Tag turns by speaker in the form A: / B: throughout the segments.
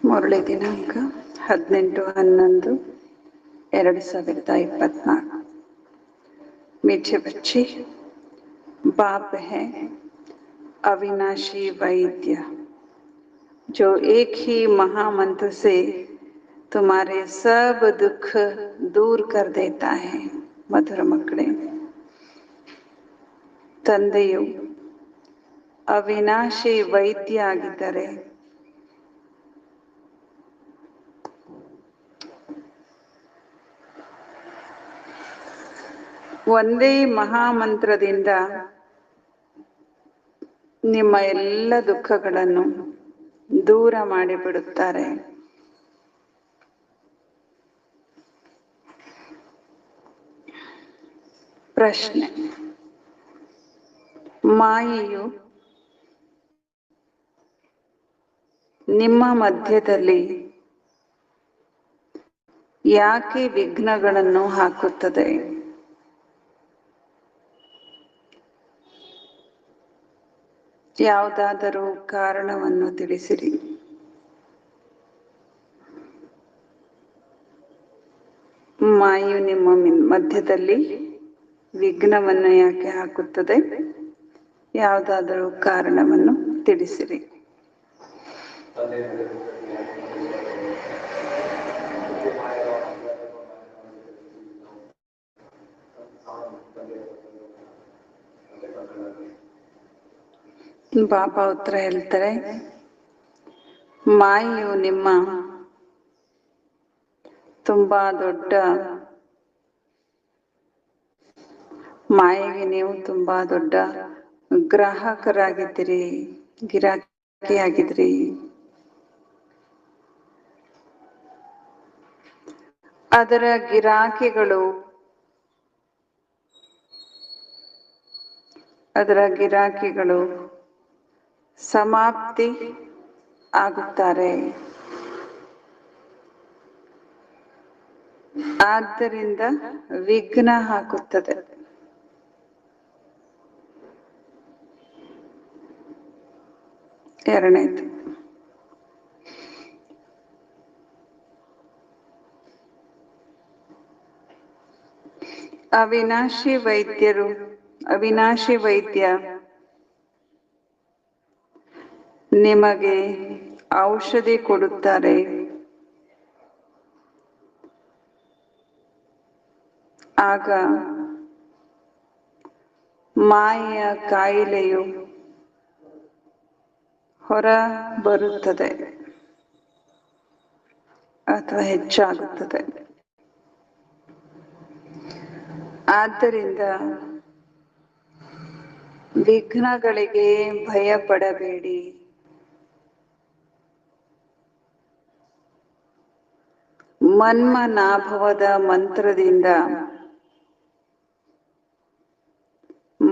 A: ಮುರಳಿ ದಿನಾಂಕ 18/11/2024। मीठे बच्चे, बाप है अविनाशी वैद्य, जो एक ही महामंत्र से तुम्हारे सब दुख दूर कर देता है। ಮಧುರ ಮಕ್ಕಳೇ, ತಂದೆಯು ಅವಿನಾಶಿ ವೈದ್ಯ ಆಗಿದ್ದಾರೆ. ಒಂದೇ ಮಹಾಮಂತ್ರದಿಂದ ನಿಮ್ಮ ಎಲ್ಲ ದುಃಖಗಳನ್ನು ದೂರ ಮಾಡಿಬಿಡುತ್ತಾರೆ. ಪ್ರಶ್ನೆ: ಮಾಯೆಯು ನಿಮ್ಮ ಮಧ್ಯದಲ್ಲಿ ಯಾಕೆ ವಿಘ್ನಗಳನ್ನು ಹಾಕುತ್ತದೆ? ಯಾವುದಾದರೂ ಕಾರಣವನ್ನು ತಿಳಿಸಿರಿ. ಮಾಯೆಯು ನಿಮ್ಮ ಮಧ್ಯದಲ್ಲಿ ವಿಘ್ನವನ್ನು ಯಾಕೆ ಹಾಕುತ್ತದೆ? ಯಾವುದಾದರೂ ಕಾರಣವನ್ನು ತಿಳಿಸಿರಿ. ಬಾಬಾ ಉತ್ತರ ಹೇಳ್ತಾರೆ, ಮಾಯೆಯು ನಿಮ್ಮ ತುಂಬಾ ದೊಡ್ಡ ಮಾಯೆಗೆ ನೀವು ತುಂಬಾ ದೊಡ್ಡ ಗ್ರಾಹಕರಾಗಿದ್ದೀರಿ, ಗಿರಾಕಿಯಾಗಿದ್ದೀರಿ. ಅದರ ಗಿರಾಕಿಗಳು ಸಮಾಪ್ತಿ ಆಗುತ್ತಾರೆ. ಆದ್ದರಿಂದ ವಿಘ್ನ ಹಾಕುತ್ತದೆ. ಎರಡನೇದು, ಅವಿನಾಶಿ ವೈದ್ಯ ನಿಮಗೆ ಔಷಧಿ ಕೊಡುತ್ತಾರೆ. ಆಗ ಮಾಯೆಯ ಕಾಯಿಲೆಯು ಹೊರ ಬರುತ್ತದೆ ಅಥವಾ ಹೆಚ್ಚಾಗುತ್ತದೆ. ಆದ್ದರಿಂದ ವಿಘ್ನಗಳಿಗೆ ಭಯ ಪಡಬೇಡಿ. ಮನ್ಮನಾಭವದ ಮಂತ್ರದಿಂದ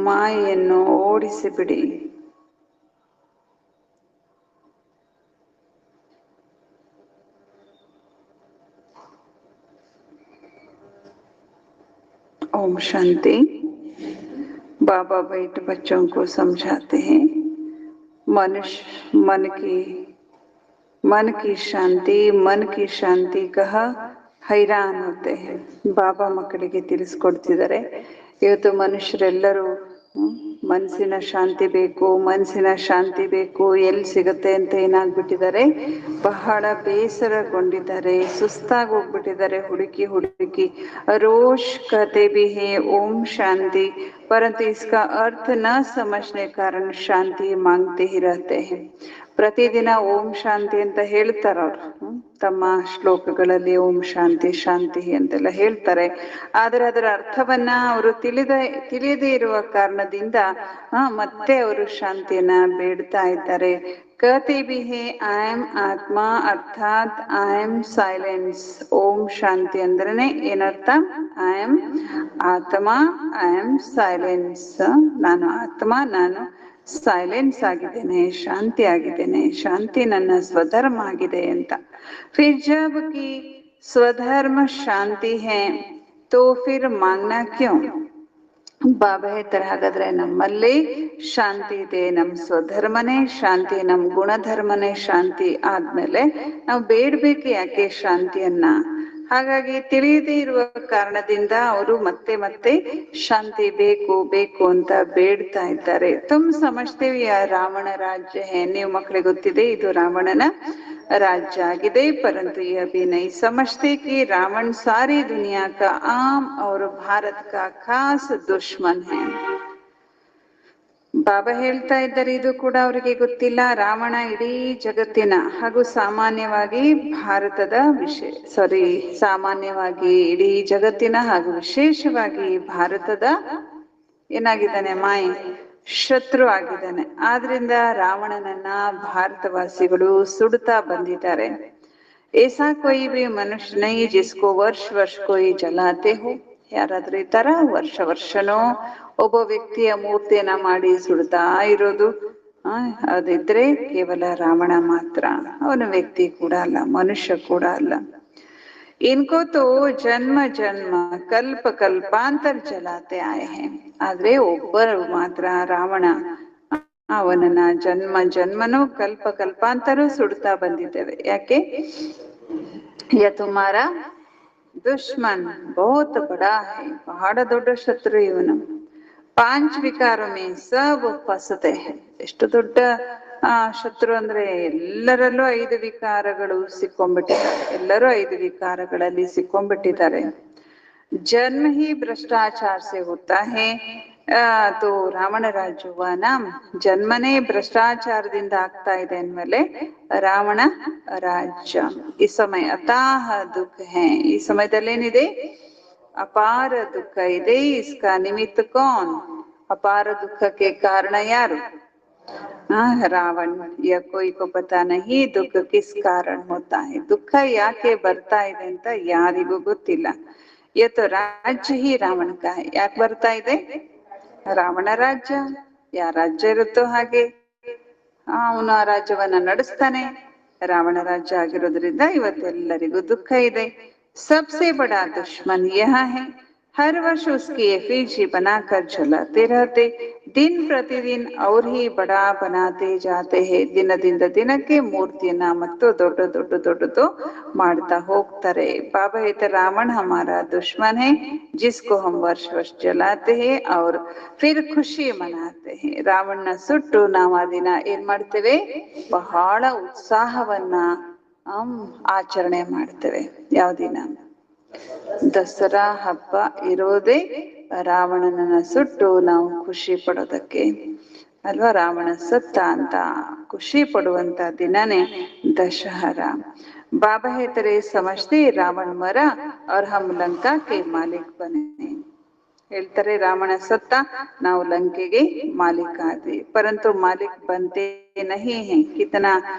A: ಮಾಯೆಯನ್ನು ಓಡಿಸಿಬಿಡಿ. ओम शांति। बाबा बैठ बच्चों को समझाते हैं, मनुष्य मन की शांति कह हैरान होते हैं. ಬಾಬಾ ಮಕ್ಕಳಿಗೆ ತಿಳಿಸ್ಕೊಡ್ತಿದ್ದಾರೆ, ಇವತ್ತು ಮನುಷ್ಯರೆಲ್ಲರೂ ಮನಸ್ಸಿನ ಶಾಂತಿ ಬೇಕು ಎಲ್ಲಿ ಸಿಗುತ್ತೆ ಅಂತ ಏನಾಗ್ಬಿಟ್ಟಿದ್ದಾರೆ, ಬಹಳ ಬೇಸರಗೊಂಡಿದ್ದಾರೆ, ಸುಸ್ತಾಗಿ ಹೋಗ್ಬಿಟ್ಟಿದ್ದಾರೆ. ಹುಡುಕಿ रोज कहते भी है ओम शांति, परंतु इसका अर्थ न समझने कारण शांति मांगते ही रहते हैं. ಪ್ರತಿದಿನ ಓಂ ಶಾಂತಿ ಅಂತ ಹೇಳ್ತಾರ ಅವರು ತಮ್ಮ ಶ್ಲೋಕಗಳಲ್ಲಿ, ಓಂ ಶಾಂತಿ ಅಂತೆಲ್ಲ ಹೇಳ್ತಾರೆ. ಆದರೆ ಅದರ ಅರ್ಥವನ್ನ ಅವರು ತಿಳಿಯದೇ ಇರುವ ಕಾರಣದಿಂದ ಮತ್ತೆ ಅವರು ಶಾಂತಿಯನ್ನ ಬೇಡ್ತಾ ಇದ್ದಾರೆ. कहते भी है आई एम आत्मा अर्थात I am silence. Om Shanti Andure ಏನರ್ಥ? आई एम आत्मा, आई एम साइलेंस. ನಾನು ಆತ್ಮ, ನಾನು ಸೈಲೆನ್ಸ್ ಆಗಿದ್ದೇನೆ, ಶಾಂತಿ ಆಗಿದ್ದೇನೆ, ಶಾಂತಿ ನನ್ನ ಸ್ವಧರ್ಮ ಆಗಿದೆ ಅಂತ. फिर जब की स्वधर्म शांति है तो फिर मांगना क्यों? ಬಾಬಾ ಹೇಳ್ತಾರೆ, ಹಾಗಾದ್ರೆ ನಮ್ಮಲ್ಲಿ ಶಾಂತಿ ಇದೆ, ನಮ್ ಸ್ವಧರ್ಮನೇ ಶಾಂತಿ, ನಮ್ ಗುಣಧರ್ಮನೇ ಶಾಂತಿ ಆದ್ಮೇಲೆ ನಾವು ಬೇಡ್ಬೇಕು ಯಾಕೆ ಶಾಂತಿಯನ್ನ? ಹಾಗಾಗಿ ತಿಳಿಯದೇ ಇರುವ ಕಾರಣದಿಂದ ಅವರು ಮತ್ತೆ ಮತ್ತೆ ಶಾಂತಿ ಬೇಕು ಬೇಕು ಅಂತ ಬೇಡ್ತಾ ಇದ್ದಾರೆ. ತುಮ್ ಸಮಜ್ತೇವಿ ರಾವಣ ರಾಜ್ಯ ಹೇ, ನೀವು ಮಕ್ಕಳಿಗೆ ಗೊತ್ತಿದೆ ಇದು ರಾವಣನ राज्य आಗಿದೆ, परंतु यह भी नहीं समझते कि रावण सारी दुनिया का आम और भारत का खास दुश्मन है. ಬಾಬಾ ಹೇಳ್ತಾ ಇದ್ದಾರೆ, ಇದು ಕೂಡ ಅವರಿಗೆ ಗೊತ್ತಿಲ್ಲ. ರಾವಣ ಇಡೀ ಜಗತ್ತಿನ ಹಾಗೂ ಸಾಮಾನ್ಯವಾಗಿ ಭಾರತದ ಸಾಮಾನ್ಯವಾಗಿ ಇಡೀ ಜಗತ್ತಿನ ಹಾಗೂ ವಿಶೇಷವಾಗಿ ಭಾರತದ ಏನಾಗಿದ್ದಾನೆ, ಶತ್ರು ಆಗಿದ್ದಾನೆ. ಆದ್ರಿಂದ ರಾವಣನನ್ನ ಭಾರತವಾಸಿಗಳು ಸುಡುತ್ತಾ ಬಂದಿದ್ದಾರೆ. ऐसा कोई भी मनुष्य नहीं जिसको वर्ष वर्ष कोई जलाते हो. ಯಾರಾದ್ರೂ ಇದ್ದಾರ ವರ್ಷನೋ ಒಬ್ಬ ವ್ಯಕ್ತಿಯ ಮೂರ್ತಿಯನ್ನ ಮಾಡಿ ಸುಡ್ತಾ ಇರೋದು? ಅದಿದ್ರೆ ಕೇವಲ ರಾವಣ ಮಾತ್ರ. ಅವನು ವ್ಯಕ್ತಿ ಕೂಡ ಅಲ್ಲ, ಮನುಷ್ಯ ಕೂಡ ಅಲ್ಲ. इनको तो ಜನ್ಮ ಜನ್ಮ ಕಲ್ಪ ಕಲ್ಪಾಂತರ ಜಲಾತೆ ಆಯೆ ಹೇ. ಆದ್ರೆ ಒಬ್ಬರು ಮಾತ್ರ ರಾವಣ, ಅವನನ್ನ ಜನ್ಮ ಜನ್ಮನೂ ಕಲ್ಪ ಕಲ್ಪಾಂತರೂ ಸುಡ್ತಾ ಬಂದಿದ್ದೇವೆ. ಯಾಕೆ? ಯ ತುಮಾರ ದುಶ್ಮನ್ ಬಹುತ್ ಬಡಾ ಹೈ, ಬಹಳ ದೊಡ್ಡ ಶತ್ರು ಇವನು. ಪಾಂಚ್ ವಿಕಾರೋ ಮೇ ಸಬ್ ಫಸತೆ ಹೈ. ಎಷ್ಟು ದೊಡ್ಡ ಶತ್ರು ಅಂದ್ರೆ ಎಲ್ಲರಲ್ಲೂ 5 ವಿಕಾರಗಳು ಸಿಕ್ಕೊಂಡ್ಬಿಟ್ಟಿದ್ದಾರೆ. ಎಲ್ಲರೂ 5 ವಿಕಾರಗಳಲ್ಲಿ ಸಿಕ್ಕೊಂಡ್ಬಿಟ್ಟಿದ್ದಾರೆ. ಜನ್ಮ ಹಿ ಭ್ರಷ್ಟಾಚಾರ ಸೆ ಹೋತಾ ಹೈ. ತೋ ರಾವಣ ರಾಜ್ಯವನ ಜನ್ಮನೇ ಭ್ರಷ್ಟಾಚಾರದಿಂದ ಆಗ್ತಾ ಇದೆ ಅಂದ್ಮೇಲೆ ರಾವಣ ರಾಜ್ಯ. ಈ ಸಮಯ ಅತಾಹ ದುಃಖ ಹೇ. ಈ ಸಮಯದಲ್ಲಿ ಏನಿದೆ? ಅಪಾರ ದುಃಖ ಇದೆ. ಇಸ್ಕಾ ನಿಮಿತ್ತ ಕೌನ್? ಅಪಾರ ದುಃಖಕ್ಕೆ ಕಾರಣ ಯಾರು? ರಾವಣ. ಯಾ ಕೋಯಿ ಕೋ ಪತಾ ನಹಿ ದುಃಖ ಕಿಸ್ ಕಾರಣ ಹೋತಾ ಹೈ. ದುಃಖ ಯಾಕೆ ಬರ್ತಾ ಇದೆ ಅಂತ ಯಾರಿಗೂ ಗೊತ್ತಿಲ್ಲ. ಇವತ್ತು ರಾಜ್ಯ ಹಿ ರಾವಣ ಕಾ ಹೈ. ಯಾಕೆ ಬರ್ತಾ ಇದೆ? ರಾವಣ ರಾಜ್ಯ. ಯಾ ರಾಜ್ಯ ಇರುತ್ತೋ ಹಾಗೆ ಅವನು ಆ ರಾಜ್ಯವನ್ನ ನಡೆಸ್ತಾನೆ. ರಾವಣ ರಾಜ್ಯ ಆಗಿರೋದ್ರಿಂದ ಇವತ್ತೆಲ್ಲರಿಗೂ ದುಃಖ ಇದೆ. सबसे बड़ा दुश्मन यह है, हर वर्ष उसकी एफिजी बनाकर जलाते रहते, दिन प्रतिदिन और ही बड़ा बनाते जाते हैं. ದಿನದಿಂದ ದಿನಕ್ಕೆ ಮೂರ್ತಿಯನ್ನ ಮತ್ತು ದೊಡ್ಡದು ಮಾಡ್ತಾ ಹೋಗ್ತಾರೆ. ಬಾಬಾ ಹೇಳ್ತಾರೆ, ರಾವಣ हमारा दुश्मन है जिसको हम वर्ष वर्ष जलाते हैं और फिर खुशी मनाते हैं. ರಾವಣನ ಸುಟ್ಟು ನಾವು ಆ ದಿನ ಏನ್ ಮಾಡ್ತೇವೆ? ಬಹಳ ಉತ್ಸಾಹವನ್ನ ಆಚರಣೆ ಮಾಡ್ತೇವೆ. ಯಾವ ದಿನ? ದಸರಾ ಹಬ್ಬ ಇರೋದೇ ರಾವಣನನ್ನ ಸುಟ್ಟು ನಾವು ಖುಷಿ ಪಡೋದಕ್ಕೆ ಅಲ್ವಾ? ರಾವಣ ಸತ್ತ ಅಂತ ಖುಷಿ ಪಡುವಂತ ದಿನನೇ ದಶಹರ. ಬಾಬಾ ಹೇಳ್ತಾರೆ, ಸಮಜ್ತೆ ರಾವಣ ಮರ और हम ಲಂಕಾ ಕೆ ಮಾಲಿಕ್ ಬನೆ. ಹೇಳ್ತಾರೆ, ರಾವಣ ಸತ್ತ, ನಾವು ಲಂಕೆಗೆ ಮಾಲೀಕ ಆದ್ವಿ. ಪರಂತು ಮಾಲೀಕ್ ಬಂತೆ ನಹಿ ಹೈ. ಕಿತನಾ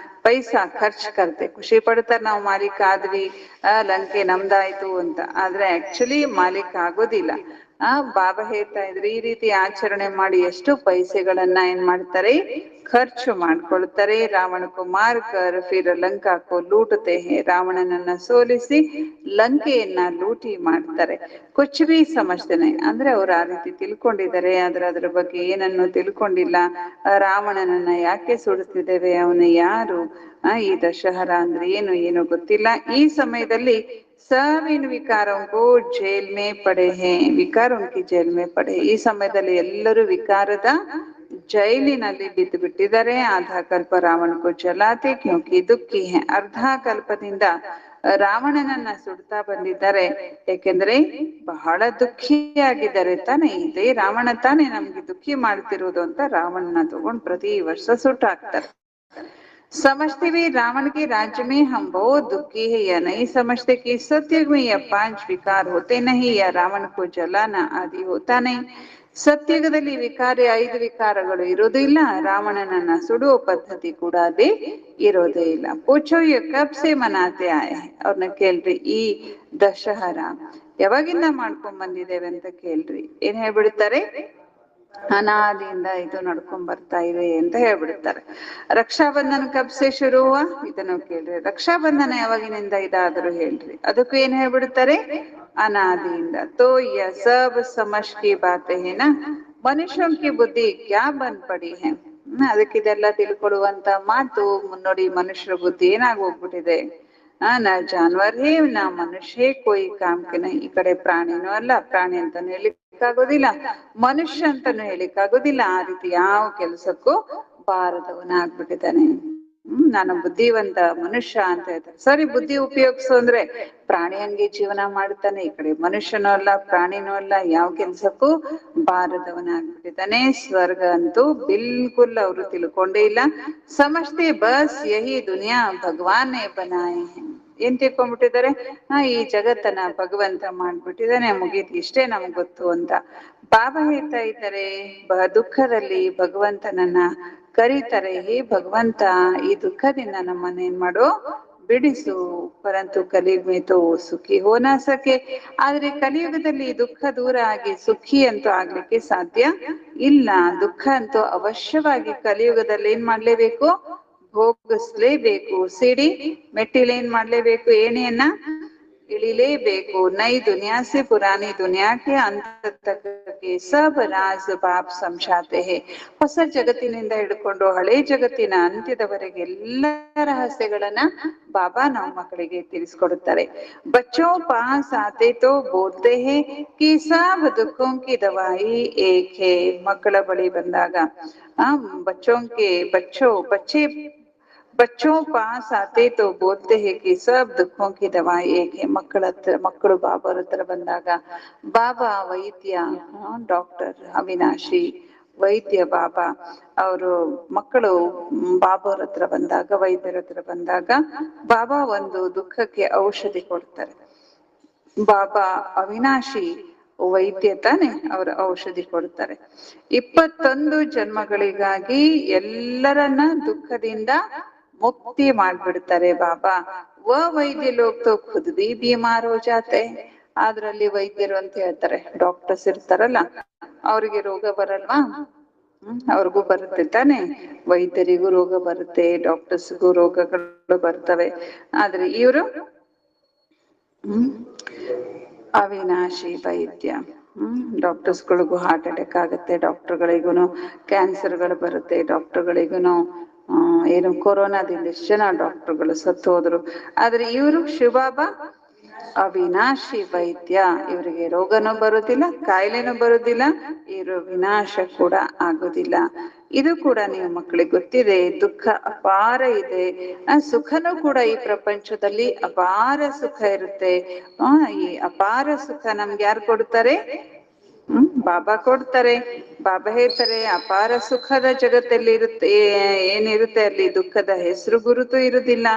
A: ಪೈಸಾ ಖರ್ಚ್ ಕರ್ತೆ. ಖುಷಿ ಪಡ್ತಾರೆ ನಾವು ಮಾಲೀಕ ಆದ್ವಿ, ಲಂಕೆ ನಮ್ದಾಯ್ತು ಅಂತ. ಆದ್ರೆ ಆಕ್ಚುಲಿ ಮಾಲೀಕ ಆಗೋದಿಲ್ಲ. ಬಾಬಾ ಹೇಳ್ತಾ ಇದ್ರು, ಈ ರೀತಿ ಆಚರಣೆ ಮಾಡಿ ಎಷ್ಟು ಪೈಸೆಗಳನ್ನ ಏನ್ ಮಾಡ್ತಾರೆ? ಖರ್ಚು ಮಾಡ್ಕೊಳ್ತಾರೆ. ರಾವಣ ಕೋ ಮಾರ್ ಕರ್ ಫಿರ್ ಲಂಕಾ ಕೋ ಲೂಟತೆ ಹೇ. ರಾವಣನನ್ನ ಸೋಲಿಸಿ ಲಂಕೆಯನ್ನ ಲೂಟಿ ಮಾಡ್ತಾರೆ. ಕುಚ್ ಬಿ ಸಮಜ್ತೇನೆ ಅಂದ್ರೆ ಅವ್ರು ಆ ರೀತಿ ತಿಳ್ಕೊಂಡಿದ್ದಾರೆ. ಅದ್ರ ಬಗ್ಗೆ ಏನನ್ನು ತಿಳ್ಕೊಂಡಿಲ್ಲ. ರಾವಣನನ್ನ ಯಾಕೆ ಸುಡುತ್ತಿದ್ದೇವೆ, ಅವನು ಯಾರು, ಈ ದಶಹರ ಅಂದ್ರೆ ಏನು ಗೊತ್ತಿಲ್ಲ. ಈ ಸಮಯದಲ್ಲಿ सब इन विकारों को जेल में पड़े हैं. विकार उनकी जेल में पड़े. ಈ ಸಮಯದಲ್ಲಿ ಎಲ್ಲರೂ ವಿಕಾರದ ಜೈಲಿನಲ್ಲಿ ಬಿದ್ದು ಬಿಟ್ಟಿದ್ದಾರೆ. ಆಧಾ ಕಲ್ಪ ರಾವಣ ಕೋ ಜಲಾತೆ ಕ್ಯೋಂಕಿ ದುಃಖಿ ಹೈ. ಅರ್ಧ ಕಲ್ಪದಿಂದ ರಾವಣನನ್ನ ಸುಡ್ತಾ ಬಂದಿದ್ದಾರೆ, ಯಾಕೆಂದ್ರೆ ಬಹಳ ದುಃಖಿಯಾಗಿದ್ದಾರೆ ತಾನೆ. ಇದೇ ರಾವಣ ತಾನೆ ನಮ್ಗೆ ದುಃಖಿ ಮಾಡ್ತಿರೋದು ಅಂತ ರಾವಣನ ತಗೊಂಡು ಪ್ರತಿ ವರ್ಷ ಸುಟ್ಟಾಕ್ತಾರೆ. समझते भी रावण के राज्य में हम बहुत दुखी है या नहीं समझते कि सत्युग में यह 5 विकार होते नहीं या रावण को जलाना आदि होता नहीं. ಸತ್ಯುಗದಲ್ಲಿ ವಿಕಾರ 5 ವಿಕಾರಗಳು ಇರೋದು ಇಲ್ಲ, ರಾವಣನನ್ನ ಸುಡುವ ಪದ್ಧತಿ ಕೂಡ ಅದೇ ಇರೋದೇ ಇಲ್ಲ. ಪೂಛೋ ಯ ಕಬ್ ಸೆ ಮನಾತೆ ಆಯೆ. ಅವ್ರನ್ನ ಕೇಳ್ರಿ, ಈ ದಶಹರ ಯಾವಾಗಿಂದ ಮಾಡ್ಕೊಂಡ್ ಬಂದಿದ್ದೇವೆ ಅಂತ ಕೇಳ್ರಿ. ಏನ್ ಹೇಳ್ಬಿಡ್ತಾರೆ? ಅನಾದಿಯಿಂದ ಇದು ನಡ್ಕೊಂಡ್ ಬರ್ತಾ ಇದೆ ಅಂತ ಹೇಳ್ಬಿಡ್ತಾರೆ. ರಕ್ಷಾಬಂಧನ ಕಬ್ಸೆ ಶುರುವ ಇದನ್ನು ಕೇಳ್ರಿ. ರಕ್ಷಾಬಂಧನ ಯಾವಾಗಿನಿಂದ ಇದಾದ್ರು ಹೇಳ್ರಿ, ಅದಕ್ಕೂ ಏನ್ ಹೇಳ್ಬಿಡ್ತಾರೆ, ಅನಾದಿಯಿಂದ. ತೋ ಯ ಸಬ್ ಸಮझ की बातें है ना, ಮನುಷ್ಯಂ ಕಿ ಬುದ್ಧಿ ಕ್ಯಾ ಬಂದ್ ಪಡಿ ಹೈ. ಅದಕ್ಕಿದೆಲ್ಲ ತಿಳ್ಕೊಳ್ಳುವಂತ ಮಾತು. ನೋಡಿ ಮನುಷ್ಯರ ಬುದ್ಧಿ ಏನಾಗ್ ಹೋಗ್ಬಿಟ್ಟಿದೆ. ನಾ ಜಾನ್ವರ್ ಹೇ ನಾ ಮನುಷ್ಯ ಕೊಯ್ ಕಾಮ್ ಕೆ ನಹಿ. ಈ ಕಡೆ ಪ್ರಾಣಿನೂ ಅಲ್ಲ, ಪ್ರಾಣಿ ಅಂತಾನು ಹೇಳಿಕ್ಕಾಗೋದಿಲ್ಲ, ಮನುಷ್ಯ ಅಂತಾನು ಹೇಳಿಕ್ಕಾಗೋದಿಲ್ಲ. ಆ ರೀತಿ ಯಾವ ಕೆಲ್ಸಕ್ಕೂ ಬಾರದವನಾಗ್ಬಿಟ್ಟಿದ್ದಾನೆ. ನಾನು ಬುದ್ಧಿವಂತ ಮನುಷ್ಯ ಅಂತ ಹೇಳ್ತಾರೆ. ಸರಿ, ಬುದ್ಧಿ ಉಪಯೋಗಿಸು ಅಂದ್ರೆ ಪ್ರಾಣಿ ಹಂಗೆ ಜೀವನ ಮಾಡ್ತಾನೆ, ಈ ಕಡೆ ಮನುಷ್ಯನೂ ಅಲ್ಲ ಪ್ರಾಣಿನೂ ಅಲ್ಲ, ಯಾವ ಕೆಲ್ಸಕ್ಕೂ ಬಾರದವನಾಗ್ಬಿಟ್ಟಿದ್ದಾನೆ. ಸ್ವರ್ಗ ಅಂತೂ ಬಿಲ್ಕುಲ್ ಅವರು ತಿಳ್ಕೊಂಡೇ ಇಲ್ಲ. ಸಮಜ್ತೆ ಬಸ್ ಯಹಿ ದುನಿಯಾ ಭಗವಾನ್ ಬನಾಯೆ ಹೈ. ಏನ್ ತಿಳ್ಕೊಂಡ್ಬಿಟ್ಟಿದ್ದಾರೆ, ಈ ಜಗತ್ತನ್ನ ಭಗವಂತ ಮಾಡ್ಬಿಟ್ಟಿದ್ದಾನೆ, ಮುಗೀತು, ಇಷ್ಟೇ ನಮ್ಗ್ ಗೊತ್ತು ಅಂತ. ಬಾಬಾ ಹೇಳ್ತಾ ಇದ್ದಾರೆ, ದುಃಖದಲ್ಲಿ ಭಗವಂತನನ್ನ ಕರೀತಾರೆ. ಹೇ ಭಗವಂತ, ಈ ದುಃಖದಿಂದ ನಮ್ಮನ್ನ ಏನ್ ಮಾಡು, ಬಿಡಿಸು. ಪರಂತು ಕಲಿಯುಗ ಮೇ ತೋ ಸುಖಿ ಹೋನಾ ಸಕೆ. ಆದ್ರೆ ಕಲಿಯುಗದಲ್ಲಿ ದುಃಖ ದೂರ ಆಗಿ ಸುಖಿ ಅಂತೂ ಆಗ್ಲಿಕ್ಕೆ ಸಾಧ್ಯ ಇಲ್ಲ. ದುಃಖ ಅಂತೂ ಅವಶ್ಯವಾಗಿ ಕಲಿಯುಗದಲ್ಲಿ ಏನ್ ಮಾಡ್ಲೇಬೇಕು, ಭೋಗಿಸ್ಲೇಬೇಕು. ಸಿಡಿ ಮೆಟ್ಟಿಲು ಏನ್ ಮಾಡ್ಲೇಬೇಕು, ಏಣಿಯನ್ನ ಇಳಿಲೇಬೇಕು. ನೈ ದುನಿಯಾ ಸೆ ಪುರಾನಿ ದುನಿಯಾ ಕೆ ಅಂತ ತಕ್ಕೆ ಸಬ್ ರಾಜ್ ಬಾಪ್ ಸಮझाते हैं. ಹೊಸ ಜಗತ್ತಿನಿಂದ ಹಿಡ್ಕೊಂಡು ಹಳೆ ಜಗತ್ತಿನ ಅಂತ್ಯದವರೆಗೆ ಎಲ್ಲ ರಹಸ್ಯಗಳನ್ನ ಬಾಬಾ ನಾವು ಮಕ್ಕಳಿಗೆ ತಿಳಿಸ್ಕೊಡುತ್ತಾರೆ. ಬಚ್ಚೋ ಪಾಸ್ ಆತೆ ತೋ ಬೋಲ್ತೆ ಹೇ ಕಿ ಸಬ್ ದುಃಖೋಂ ಕಿ ದವಾಯಿ ಏಕ್ ಹೇ. ಮಕ್ಕಳ ಬಳಿ ಬಂದಾಗ बच्चों पास आते तो बोलते हैं कि सब दुखों की दवा एक है. ಮಕ್ಕಳು ಬಾಬಾರ ಹತ್ರ ಬಂದಾಗ, ಬಾಬಾ ವೈದ್ಯ, ಡಾಕ್ಟರ್ ಅವಿನಾಶಿ ವೈದ್ಯ ಬಾಬಾ, ಅವರು ಮಕ್ಕಳು ಬಾಬಾರ ಹತ್ರ ಬಂದಾಗ, ವೈದ್ಯರ ಹತ್ರ ಬಂದಾಗ ಬಾಬಾ ಒಂದು ದುಃಖಕ್ಕೆ ಔಷಧಿ ಕೊಡ್ತಾರೆ. ಬಾಬಾ ಅವಿನಾಶಿ ವೈದ್ಯ ತಾನೆ, ಅವರ ಔಷಧಿ ಕೊಡ್ತಾರೆ. 21 ಜನ್ಮಗಳಿಗಾಗಿ ಎಲ್ಲರನ್ನ ದುಃಖದಿಂದ ಮುಕ್ತಿ ಮಾಡ್ಬಿಡ್ತಾರೆ ಬಾಬಾ. ವೈದ್ಯ ಲೋಕ್ ತೋ ಖುದ್ ಭಿ ಬೀಮಾರ್ ಹೋ ಜಾತೆ. ಅದ್ರಲ್ಲಿ ವೈದ್ಯರು ಅಂತ ಹೇಳ್ತಾರೆ, ಡಾಕ್ಟರ್ಸ್ ಇರ್ತಾರಲ್ಲ, ಅವ್ರಿಗೆ ರೋಗ ಬರಲ್ವಾ? ಅವ್ರಿಗೂ ಬರುತ್ತೆ ತಾನೆ. ವೈದ್ಯರಿಗೂ ರೋಗ ಬರುತ್ತೆ, ಡಾಕ್ಟರ್ಸ್ಗೂ ರೋಗಗಳು ಬರ್ತವೆ. ಆದ್ರೆ ಇವರು ಅವಿನಾಶಿ ವೈದ್ಯ. ಡಾಕ್ಟರ್ಸ್ಗಳಿಗೂ ಹಾರ್ಟ್ ಅಟ್ಯಾಕ್ ಆಗುತ್ತೆ, ಡಾಕ್ಟರ್ಗಳಿಗೂ ಕ್ಯಾನ್ಸರ್ಗಳು ಬರುತ್ತೆ, ಡಾಕ್ಟರ್ಗಳಿಗೂ ಏನು ಕೊರೋನಾದಿಂದ ಎಷ್ಟು ಜನ ಡಾಕ್ಟರ್ಗಳು ಸತ್ತು ಹೋದ್ರು. ಆದ್ರೆ ಇವರು ಶಿವಬಾಬಾ ಅವಿನಾಶಿ ವೈದ್ಯ. ಇವರಿಗೆ ರೋಗನೂ ಬರುದಿಲ್ಲ, ಕಾಯಿಲೆನೂ ಬರುದಿಲ್ಲ, ಇವರು ವಿನಾಶ ಕೂಡ ಆಗುದಿಲ್ಲ. ಇದು ಕೂಡ ನೀವು ಮಕ್ಕಳಿಗೆ ಗೊತ್ತಿದೆ. ದುಃಖ ಅಪಾರ ಇದೆ, ಸುಖನೂ ಕೂಡ ಈ ಪ್ರಪಂಚದಲ್ಲಿ ಅಪಾರ ಸುಖ ಇರುತ್ತೆ. ಈ ಅಪಾರ ಸುಖ ನಮ್ಗೆ ಯಾರು ಕೊಡ್ತಾರೆ? ಬಾಬಾ ಕೊಡ್ತಾರೆ. ಬಾಬಾ ಹೇಳ್ತಾರೆ, ಅಪಾರ ಸುಖದ ಜಗತ್ತಲ್ಲಿ ಇರುತ್ತೆ, ಏನಿರುತ್ತೆ ಅಲ್ಲಿ ದುಃಖದ ಹೆಸರು ಗುರುತು ಇರುವುದಿಲ್ಲ.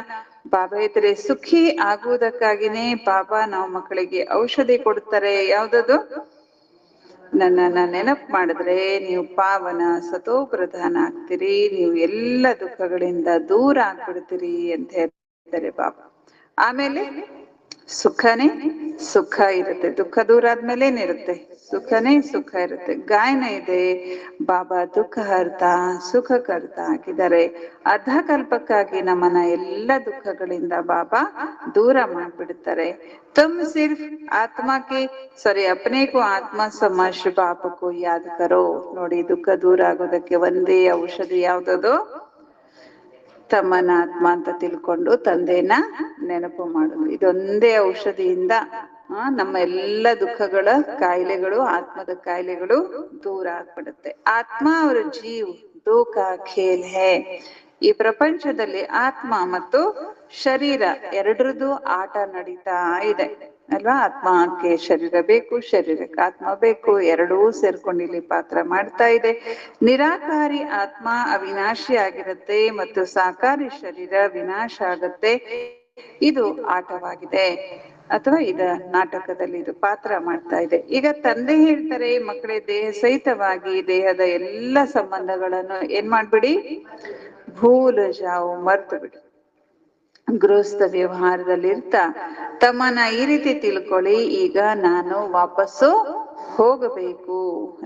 A: ಬಾಬಾ ಹೇಳ್ತಾರೆ, ಸುಖಿ ಆಗುವುದಕ್ಕಾಗಿನೇ ಬಾಬಾ ನಾವು ಮಕ್ಕಳಿಗೆ ಔಷಧಿ ಕೊಡ್ತಾರೆ. ಯಾವ್ದದು? ನನ್ನನ್ನ ನೆನಪು ಮಾಡಿದ್ರೆ ನೀವು ಪಾವನ ಸತೋ ಪ್ರಧಾನ ಆಗ್ತೀರಿ, ನೀವು ಎಲ್ಲ ದುಃಖಗಳಿಂದ ದೂರ ಆಗ್ಬಿಡ್ತೀರಿ ಅಂತ ಹೇಳ್ತಾರೆ ಬಾಬಾ. ಆಮೇಲೆ ಸುಖನೇ ಸುಖ ಇರುತ್ತೆ, ದುಃಖ ದೂರ ಆದ್ಮೇಲೆ ಏನಿರುತ್ತೆ? ಸುಖನೇ ಸುಖ ಇರುತ್ತೆ. ಗಾಯನ ಇದೆ, ಬಾಬಾ ದುಃಖ ಹರ್ತ ಸುಖ ಕರ್ತ ಆಗಿದ್ದಾರೆ. ಅರ್ಧಕಲ್ಪಕ್ಕಾಗಿ ನಮ್ಮನ್ನ ಎಲ್ಲ ದುಃಖಗಳಿಂದ ಬಾಬಾ ದೂರ ಮಾಡ್ಬಿಡ್ತಾರೆ. ತುಮ್ ಸಿರ್ಫ್ ಆತ್ಮ ಕೆ ಅಪ್ನೆ ಕೋ ಆತ್ಮ ಸಮझ ಬಾಪ ಕೋ ಯಾದ್ ಕರೋ. ನೋಡಿ, ದುಃಖ ದೂರ ಆಗೋದಕ್ಕೆ ಒಂದೇ ಔಷಧಿ ಯಾವ್ದದು? ತಮ್ಮನ ಆತ್ಮ ಅಂತ ತಿಳ್ಕೊಂಡು ತಂದೆನ ನೆನಪು ಮಾಡುದು. ಇದೊಂದೇ ಔಷಧಿಯಿಂದ ನಮ್ಮ ಎಲ್ಲ ದುಃಖಗಳ ಕಾಯಿಲೆಗಳು, ಆತ್ಮದ ಕಾಯಿಲೆಗಳು ದೂರ ಆಗ್ಬಿಡುತ್ತೆ. ಆತ್ಮ ಅವರ ಜೀವ್ ದೋಖ ಖೇಲ್ ಹೇ. ಈ ಪ್ರಪಂಚದಲ್ಲಿ ಆತ್ಮ ಮತ್ತು ಶರೀರ ಎರಡರದ್ದು ಆಟ ನಡೀತಾ ಇದೆ ಅಲ್ವಾ? ಆತ್ಮಕ್ಕೆ ಶರೀರ ಬೇಕು, ಶರೀರಕ್ಕೆ ಆತ್ಮ ಬೇಕು, ಎರಡೂ ಸೇರ್ಕೊಂಡು ಇಲ್ಲಿ ಪಾತ್ರ ಮಾಡ್ತಾ ಇದೆ. ನಿರಾಕಾರಿ ಆತ್ಮ ಅವಿನಾಶಿ ಆಗಿರುತ್ತೆ ಮತ್ತು ಸಾಕಾರಿ ಶರೀರ ವಿನಾಶ ಆಗತ್ತೆ. ಇದು ಆಟವಾಗಿದೆ, ಅಥವಾ ಇದ ನಾಟಕದಲ್ಲಿ ಇದು ಪಾತ್ರ ಮಾಡ್ತಾ ಇದೆ. ಈಗ ತಂದೆ ಹೇಳ್ತಾರೆ, ಮಕ್ಕಳೇ ದೇಹ ಸಹಿತವಾಗಿ ದೇಹದ ಎಲ್ಲ ಸಂಬಂಧಗಳನ್ನು ಏನ್ ಮಾಡ್ಬಿಡಿ, ಭೂಲ ಜಾವು, ಮರ್ತು ಬಿಡಿ. ಗೃಹಸ್ಥ ವ್ಯವಹಾರದಲ್ಲಿರ್ತಾ ತಮ್ಮನ ಈ ರೀತಿ ತಿಳ್ಕೊಳ್ಳಿ, ಈಗ ನಾನು ವಾಪಸ್ಸು ಹೋಗಬೇಕು,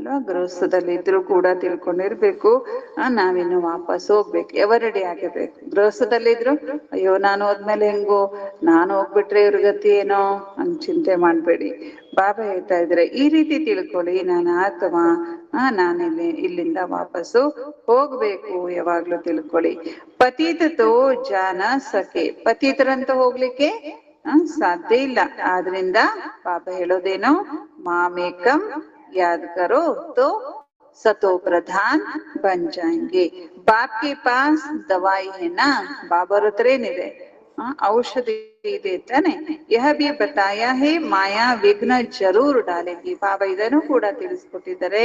A: ಅಲ್ವಾ. ಗೃಹಸ್ಥದಲ್ಲಿ ಇದ್ರೂ ಕೂಡ ತಿಳ್ಕೊಂಡಿರ್ಬೇಕು, ನಾವಿನ್ನು ವಾಪಸ್ ಹೋಗ್ಬೇಕು, ರೆಡಿ ಆಗಿರ್ಬೇಕು. ಗೃಹಸ್ಥದಲ್ಲಿ ಇದ್ರು ಅಯ್ಯೋ ನಾನು ಹೋದ್ಮೇಲೆ ಹೆಂಗೋ, ನಾನು ಹೋಗ್ಬಿಟ್ರೆ ಇವ್ರ ಗತಿ ಏನೋ ಹಂಗ್ ಚಿಂತೆ ಮಾಡ್ಬೇಡಿ. ಬಾಬಾ ಹೇಳ್ತಾ ಇದ್ರೆ ಈ ರೀತಿ ತಿಳ್ಕೊಳ್ಳಿ, ನಾನು ಆತ್ಮ, ಇಲ್ಲಿಂದ ವಾಪಸ್ಸು ಹೋಗ್ಬೇಕು, ಯಾವಾಗ್ಲೂ ತಿಳ್ಕೊಳ್ಳಿ. ಪತೀತೋ ಜಾನ ಸಕೆ, ಪತೀತರಂತ ಹೋಗ್ಲಿಕ್ಕೆ ಸಾಧ್ಯ ಇಲ್ಲ. ಆದ್ರಿಂದ ಬಾಬಾ ಹೇಳೋದೇನು, ಮಾಮೇಕಂ ಯಾದ್ ಕರೋ ತೋ ಸತೋ ಪ್ರಧಾನ್ ಬನ್ ಜಾಯಂಗೆ. ಬಾಪ್ ಕೆ ಪಾಸ್ ದವಾಯಿ ಹೇನಾ, ಬಾಬಾರ ಹತ್ರ ಏನಿದೆ, ಔಷಧಿ ಇದೆ ತಾನೆ. ಯಹ ಬಿ ಬತಾಯ ಹೇ ಮಾಯಾ ವಿಘ್ನ ಜರೂರ್ ಡಾಲೆಗಿ, ಬಾಬಾ ಇದನ್ನು ಕೂಡ ತಿಳಿಸ್ಕೊಟ್ಟಿದ್ದಾರೆ.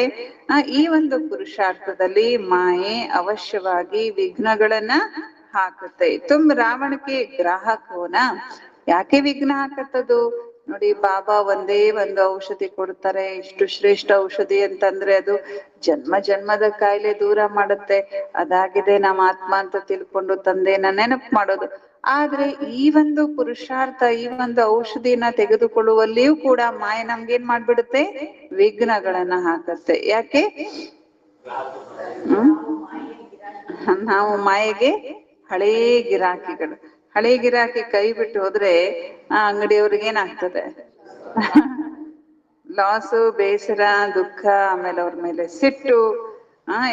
A: ಈ ಒಂದು ಪುರುಷಾರ್ಥದಲ್ಲಿ ಮಾಯೆ ಅವಶ್ಯವಾಗಿ ವಿಘ್ನಗಳನ್ನ ಹಾಕುತ್ತೆ. ತುಮ್ ರಾವಣಕ್ಕೆ ಗ್ರಾಹಕ ಹೋನಾ, ಯಾಕೆ ವಿಘ್ನ ಹಾಕತ್ತದು ನೋಡಿ. ಬಾಬಾ ಒಂದೇ ಒಂದು ಔಷಧಿ ಕೊಡ್ತಾರೆ, ಇಷ್ಟು ಶ್ರೇಷ್ಠ ಔಷಧಿ ಅಂತಂದ್ರೆ ಅದು ಜನ್ಮ ಜನ್ಮದ ಕಾಯಿಲೆ ದೂರ ಮಾಡುತ್ತೆ. ಅದಾಗಿದೆ ನಮ್ಮ ಆತ್ಮ ಅಂತ ತಿಳ್ಕೊಂಡು ತಂದೆನ ನೆನಪು ಮಾಡೋದು. ಆದ್ರೆ ಈ ಒಂದು ಪುರುಷಾರ್ಥ, ಈ ಒಂದು ಔಷಧಿನ ತೆಗೆದುಕೊಳ್ಳುವಲ್ಲಿಯೂ ಕೂಡ ಮಾಯೆ ನಮ್ಗೇನ್ ಮಾಡ್ಬಿಡುತ್ತೆ, ವಿಘ್ನಗಳನ್ನ ಹಾಕತ್ತೆ. ಯಾಕೆ? ನಾವು ಮಾಯೆಗೆ ಹಳೇ ಗಿರಾಕಿಗಳು. ಹಳೇ ಗಿರಾಕಿ ಕೈ ಬಿಟ್ಟು ಹೋದ್ರೆ ಆ ಅಂಗಡಿಯವ್ರಿಗೆ ಏನಾಗ್ತದೆ, ಲಾಸು, ಬೇಸರ, ದುಃಖ, ಆಮೇಲೆ ಅವ್ರ ಮೇಲೆ ಸಿಟ್ಟು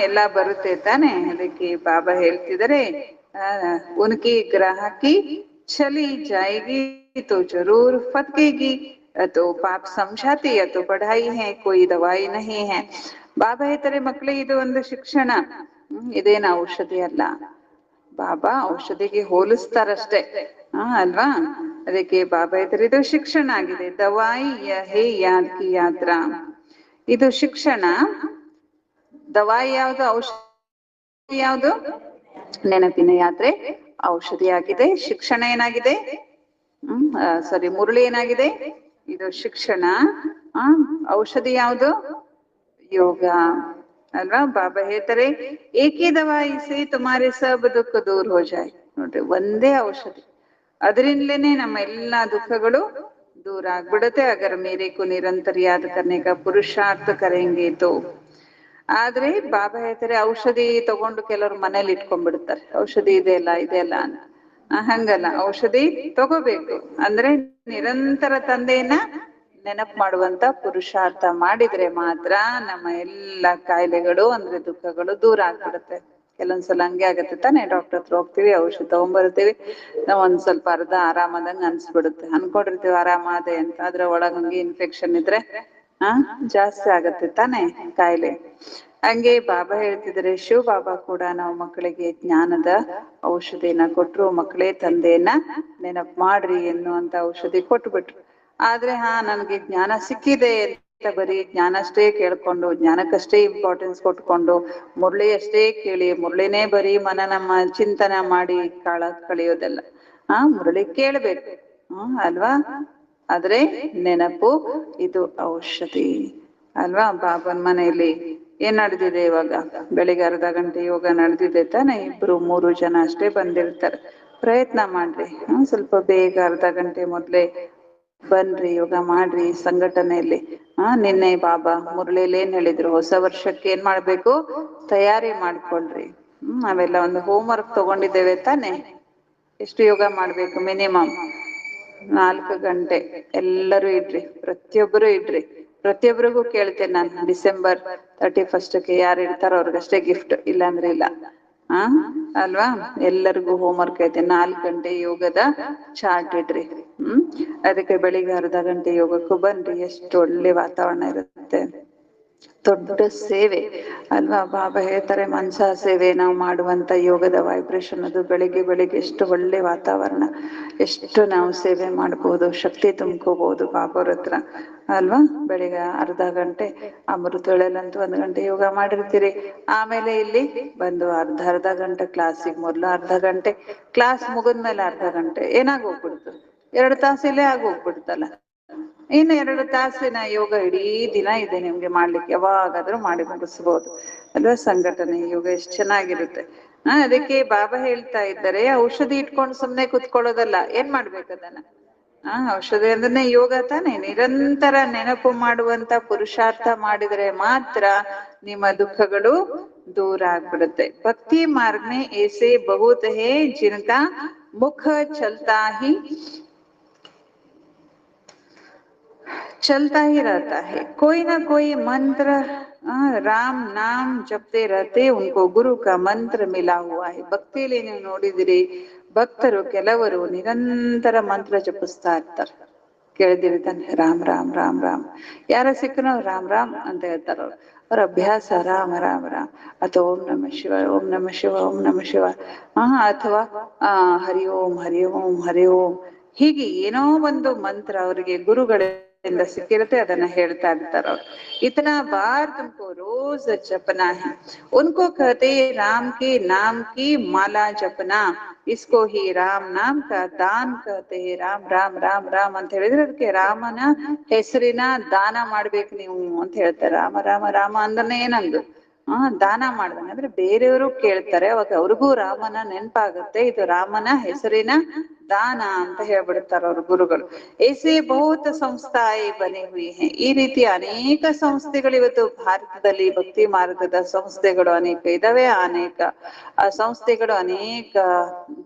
A: ಎಲ್ಲ ಬರುತ್ತೆ ತಾನೆ. ಅದಕ್ಕೆ ಬಾಬಾ ಹೇಳ್ತಿದ್ದಾರೆ, ಉನ್ಕಿ ಗ್ರಾಹಕಿ ಚಲಿ ಜಾಯೇಗಿ तो जरूर फटकेगी, तो पाप समझाती है तो बढ़ाई है, कोई दवाई नहीं है. ಬಾಬಾ ಹೇಳ್ತಾರೆ, ಮಕ್ಳೇ ಇದು ಒಂದು ಶಿಕ್ಷಣ, ಇದೇನ ಔಷಧಿ ಅಲ್ಲ. ಬಾಬಾ ಔಷಧಿಗೆ ಹೋಲಿಸ್ತಾರಷ್ಟೇ, ಅಲ್ವಾ. ಅದಕ್ಕೆ ಬಾಬಾ ಹೇಳ್ತಾರೆ ಇದು ಶಿಕ್ಷಣ ಆಗಿದೆ. ದವಾಯಿ ಹೇ ಯಾದ್ ಕಿ ಯಾತ್ರಾ, ಇದು ಶಿಕ್ಷಣ. ದವಾಯಿ ಯಾವುದು, ಔಷಧಿ ಯಾವುದು, ನೆನಪಿನ ಯಾತ್ರೆ ಔಷಧಿ ಆಗಿದೆ. ಶಿಕ್ಷಣ ಏನಾಗಿದೆ, ಮುರುಳಿ ಏನಾಗಿದೆ, ಇದು ಶಿಕ್ಷಣ. ಔಷಧಿ ಯಾವುದು, ಯೋಗ, ಅಲ್ವಾ. ಬಾಬಾ ಹೇಳ್ತಾರೆ ಏಕಿ ದವಾಯಿ ಸೇ ತುಮಾರೆ ಸಬ್ ದುಃಖ ದೂರ ಹೋ ಜಾಯ್. ನೋಡ್ರಿ, ಒಂದೇ ಔಷಧಿ, ಅದರಿಂದಲೇನೆ ನಮ್ಮ ಎಲ್ಲಾ ದುಃಖಗಳು ದೂರ ಆಗ್ಬಿಡುತ್ತೆ. ಅಗರ್ ಮೇರೆ ಕೋ ನಿರಂತರ ಯಾದ್ ಕರ್ನೆ ಕಾ ಪುರುಷಾರ್ಥ ಕರೆಂಗೆ ತೋ. ಆದ್ರೆ ಬಾಬಾ ಹೇಳ್ತಾರೆ ಔಷಧಿ ತಗೊಂಡು ಕೆಲವ್ರು ಮನೇಲಿ ಇಟ್ಕೊಂಡ್ಬಿಡ್ತಾರೆ, ಔಷಧಿ ಇದೆ ಅಲ್ಲ ಅಂತ. ಹಂಗಲ್ಲ, ಔಷಧಿ ತಗೋಬೇಕು ಅಂದ್ರೆ ನಿರಂತರ ತಂದೆಯನ್ನ ನೆನಪು ಮಾಡುವಂತ ಪುರುಷಾರ್ಥ ಮಾಡಿದ್ರೆ ಮಾತ್ರ ನಮ್ಮ ಎಲ್ಲ ಕಾಯಿಲೆಗಳು ಅಂದ್ರೆ ದುಃಖಗಳು ದೂರ ಆಗ್ಬಿಡುತ್ತೆ. ಕೆಲವೊಂದ್ಸಲ ಹಂಗೆ ಆಗತ್ತೆ ತಾನೆ, ಡಾಕ್ಟರ್ ಹತ್ರ ಹೋಗ್ತೀವಿ, ಔಷಧ ತಗೊಂಡ್ಬರ್ತೀವಿ, ನಾವ್ ಒಂದ್ ಸ್ವಲ್ಪ ಅರ್ಧ ಆರಾಮದಂಗ ಅನ್ಸ್ಬಿಡುತ್ತೆ, ಅನ್ಕೊಂಡಿರ್ತೀವಿ ಆರಾಮಾದೆ ಅಂತ. ಅದ್ರ ಒಳಗ್ ಹಂಗೆ ಇನ್ಫೆಕ್ಷನ್ ಇದ್ರೆ ಜಾಸ್ತಿ ಆಗತ್ತೆ ತಾನೆ ಕಾಯಿಲೆ. ಹಂಗೆ ಬಾಬಾ ಹೇಳ್ತಿದ್ರೆ, ಶಿವ ಬಾಬಾ ಕೂಡ ನಾವು ಮಕ್ಕಳಿಗೆ ಜ್ಞಾನದ ಔಷಧಿನ ಕೊಟ್ರು. ಮಕ್ಕಳೇ ತಂದೆಯನ್ನ ನೆನಪು ಮಾಡ್ರಿ ಎನ್ನುವಂತ ಔಷಧಿ ಕೊಟ್ಬಿಟ್ರು. ಆದ್ರೆ ನನ್ಗೆ ಜ್ಞಾನ ಸಿಕ್ಕಿದೆ ಅಂತ ಬರೀ ಜ್ಞಾನ ಅಷ್ಟೇ ಕೇಳ್ಕೊಂಡು, ಜ್ಞಾನಕ್ಕಷ್ಟೇ ಇಂಪಾರ್ಟೆನ್ಸ್ ಕೊಟ್ಕೊಂಡು, ಮುರಳಿ ಅಷ್ಟೇ ಕೇಳಿ, ಮುರಳಿನೇ ಬರೀ ನಮ್ಮ ಚಿಂತನೆ ಮಾಡಿ ಕಳಿಯೋದಲ್ಲ. ಮುರಳಿ ಕೇಳ್ಬೇಕು, ಅಲ್ವಾ. ಆದ್ರೆ ನೆನಪು ಇದು ಔಷಧಿ, ಅಲ್ವಾ. ಬಾಬನ್ ಮನೆಯಲ್ಲಿ ಏನ್ ನಡೆದಿದೆ ಇವಾಗ, ಬೆಳಿಗ್ಗೆ ಅರ್ಧ ಗಂಟೆ ಯೋಗ ನಡೆದಿದೆ ತಾನೆ. 2-3 ಜನ ಅಷ್ಟೇ ಬಂದಿರ್ತಾರೆ. ಪ್ರಯತ್ನ ಮಾಡ್ರಿ, ಸ್ವಲ್ಪ ಬೇಗ ಅರ್ಧ ಗಂಟೆ ಮೊದ್ಲೇ ಬನ್ರಿ, ಯೋಗ ಮಾಡ್ರಿ ಸಂಘಟನೆಯಲ್ಲಿ. ನಿನ್ನೆ ಬಾಬಾ ಮುರಳಿಯಲ್ಲಿ ಏನ್ ಹೇಳಿದ್ರು, ಹೊಸ ವರ್ಷಕ್ಕೆ ಏನ್ ಮಾಡ್ಬೇಕು, ತಯಾರಿ ಮಾಡ್ಕೊಳ್ರಿ. ಅವೆಲ್ಲ ಒಂದು ಹೋಮ್ ವರ್ಕ್ ತಗೊಂಡಿದ್ದೇವೆ ತಾನೆ. ಎಷ್ಟು ಯೋಗ ಮಾಡ್ಬೇಕು, ಮಿನಿಮಮ್ 4 ಗಂಟೆ ಎಲ್ಲರೂ ಇಡ್ರಿ, ಪ್ರತಿಯೊಬ್ಬರು ಇಡ್ರಿ. ಪ್ರತಿಯೊಬ್ಬರಿಗೂ ಕೇಳ್ತೇನೆ ನಾನು, December 31ಕ್ಕೆ ಯಾರು ಇಡ್ತಾರೋ ಅವ್ರಿಗಷ್ಟೇ ಗಿಫ್ಟ್, ಇಲ್ಲಾಂದ್ರೆ ಇಲ್ಲ. ಅಲ್ವಾ. ಎಲ್ಲರಿಗೂ ಹೋಮ್ ವರ್ಕ್ ಐತೆ, 4 ಗಂಟೆ ಯೋಗದ ಚಾರ್ಟ್ ಇಡ್ರಿ. ಅದಕ್ಕೆ ಬೆಳಿಗ್ಗೆ ಅರ್ಧ ಗಂಟೆ ಯೋಗಕ್ಕೂ ಬನ್ರಿ. ಎಷ್ಟು ಒಳ್ಳೆ ವಾತಾವರಣ ಇರುತ್ತೆ, ದೊಡ್ಡ ಸೇವೆ ಅಲ್ವಾ. ಬಾಬಾ ಹೇಳ್ತಾರೆ ಮನ್ಸ ಸೇವೆ ನಾವು ಮಾಡುವಂತ ಯೋಗದ ವೈಬ್ರೇಷನ್ ಅದು ಬೆಳಿಗ್ಗೆ ಎಷ್ಟು ಒಳ್ಳೆ ವಾತಾವರಣ, ಎಷ್ಟು ನಾವು ಸೇವೆ ಮಾಡ್ಬೋದು, ಶಕ್ತಿ ತುಂಬ್ಕೋಬಹುದು ಬಾಬಾವ್ರ ಹತ್ರ, ಅಲ್ವಾ. ಬೆಳಿಗ್ಗೆ ಅರ್ಧ ಗಂಟೆ ಅಮೃತ ವೇಳೆಲಂತೂ 1 ಗಂಟೆ ಯೋಗ ಮಾಡಿರ್ತೀರಿ. ಆಮೇಲೆ ಇಲ್ಲಿ ಬಂದು ಅರ್ಧ ಗಂಟೆ ಕ್ಲಾಸಿಗೆ, ಮೊದ್ಲು ಅರ್ಧ ಗಂಟೆ ಕ್ಲಾಸ್ ಮುಗಿದ್ಮೇಲೆ ಅರ್ಧ ಗಂಟೆ ಏನಾಗೋಗ್ಬಿಡ್ತು, 2 ತಾಸು ಇಲ್ಲೇ ಆಗೋಗ್ಬಿಡ್ತಲ್ಲ. ಇನ್ನು 2 ತಾಸಿನ ಯೋಗ ಇಡೀ ದಿನ ಇದೆ ನಿಮ್ಗೆ ಮಾಡ್ಲಿಕ್ಕೆ, ಯಾವಾಗಾದ್ರೂ ಮಾಡಿ ಮುಗಿಸ್ಬೋದು ಅಲ್ವಾ. ಸಂಘಟನೆ ಯೋಗ ಎಷ್ಟು ಚೆನ್ನಾಗಿರುತ್ತೆ. ಅದಕ್ಕೆ ಬಾಬಾ ಹೇಳ್ತಾ ಇದ್ದಾರೆ, ಔಷಧಿ ಇಟ್ಕೊಂಡು ಸುಮ್ನೆ ಕುತ್ಕೊಳ್ಳೋದಲ್ಲ, ಏನ್ ಮಾಡ್ಬೇಕು ಅದನ್ನ ಔಷಧಿ ಅಂದ್ರೆ ಯೋಗ ತಾನೆ. ನಿರಂತರ ನೆನಪು ಮಾಡುವಂತ ಪುರುಷಾರ್ಥ ಮಾಡಿದ್ರೆ ಮಾತ್ರ ನಿಮ್ಮ ದುಃಖಗಳು दूर ಆಗ್ಬಿಡುತ್ತೆ. ಭಕ್ತಿ मार्ग में ऐसे बहुत है जिनका मुख चलता ही रहता है, कोई ना कोई मंत्र राम नाम जपते रहते, उनको गुरु का मंत्र मिला हुआ है. ಭಕ್ತಿಯಲ್ಲಿ ನೀವು ನೋಡಿದಿರಿ, ಭಕ್ತರು ಕೆಲವರು ನಿರಂತರ ಮಂತ್ರ ಜಪಿಸ್ತಾ ಇರ್ತಾರೆ. ಕೇಳಿದಿರಿ ತಾನೆ, ರಾಮ್ ರಾಮ್ ರಾಮ್ ರಾಮ್. ಯಾರ ಸಿಕ್ಕನೋ ರಾಮ್ ರಾಮ್ ಅಂತ ಹೇಳ್ತಾರ ಅವ್ರು. ಅವ್ರ ಅಭ್ಯಾಸ ರಾಮ ರಾಮ ರಾಮ್, ಅಥವಾ ಓಂ ನಮ ಶಿವ ಓಂ ನಮ ಶಿವ ಓಂ ನಮ ಶಿವ, ಅಥವಾ ಹರಿ ಓಂ ಹರಿ ಓಂ ಹರಿ ಓಂ. ಹೀಗೆ ಏನೋ ಒಂದು ಮಂತ್ರ ಅವರಿಗೆ ಗುರುಗಳಿಂದ ಸಿಕ್ಕಿರುತ್ತೆ, ಅದನ್ನ ಹೇಳ್ತಾ ಇರ್ತಾರ ಅವ್ರು. इतना बार तुमको रोज जपना है, उनको कहते राम के नाम की माला जपना, इसको ही राम नाम का दान कहते हैं. ರಾಮ್ ರಾಮ್ ರಾಮ್ ರಾಮ್ ಅಂತ ಹೇಳಿದ್ರೆ ಅದಕ್ಕೆ ರಾಮನ ಹೆಸರಿನ ದಾನ ಮಾಡ್ಬೇಕು ನೀವು ಅಂತ ಹೇಳ್ತಾರೆ. ರಾಮ ರಾಮ ರಾಮ ಅಂದ್ರೆ ಏನಂದು ದಾನ ಮಾಡ್ದಂಗೆ, ಅಂದ್ರೆ ಬೇರೆಯವರು ಕೇಳ್ತಾರೆ, ಅವಾಗ ಅವ್ರಿಗೂ ರಾಮನ ನೆನಪಾಗುತ್ತೆ. ಇದು ರಾಮನ ಹೆಸರಿನ ದಾನ ಅಂತ ಹೇಳ್ಬಿಡ್ತಾರ ಅವ್ರ ಗುರುಗಳು. ऐसे बहुत ಸಂಸ್ಥಾಯೇ ಬನೆ ಹುಯಿ ಹೈ. ಈ ರೀತಿ ಅನೇಕ ಸಂಸ್ಥೆಗಳು ಇವತ್ತು ಭಾರತದಲ್ಲಿ ಭಕ್ತಿ ಮಾರ್ಗದ ಸಂಸ್ಥೆಗಳು ಅನೇಕ ಇದಾವೆ. ಅನೇಕ ಸಂಸ್ಥೆಗಳು ಅನೇಕ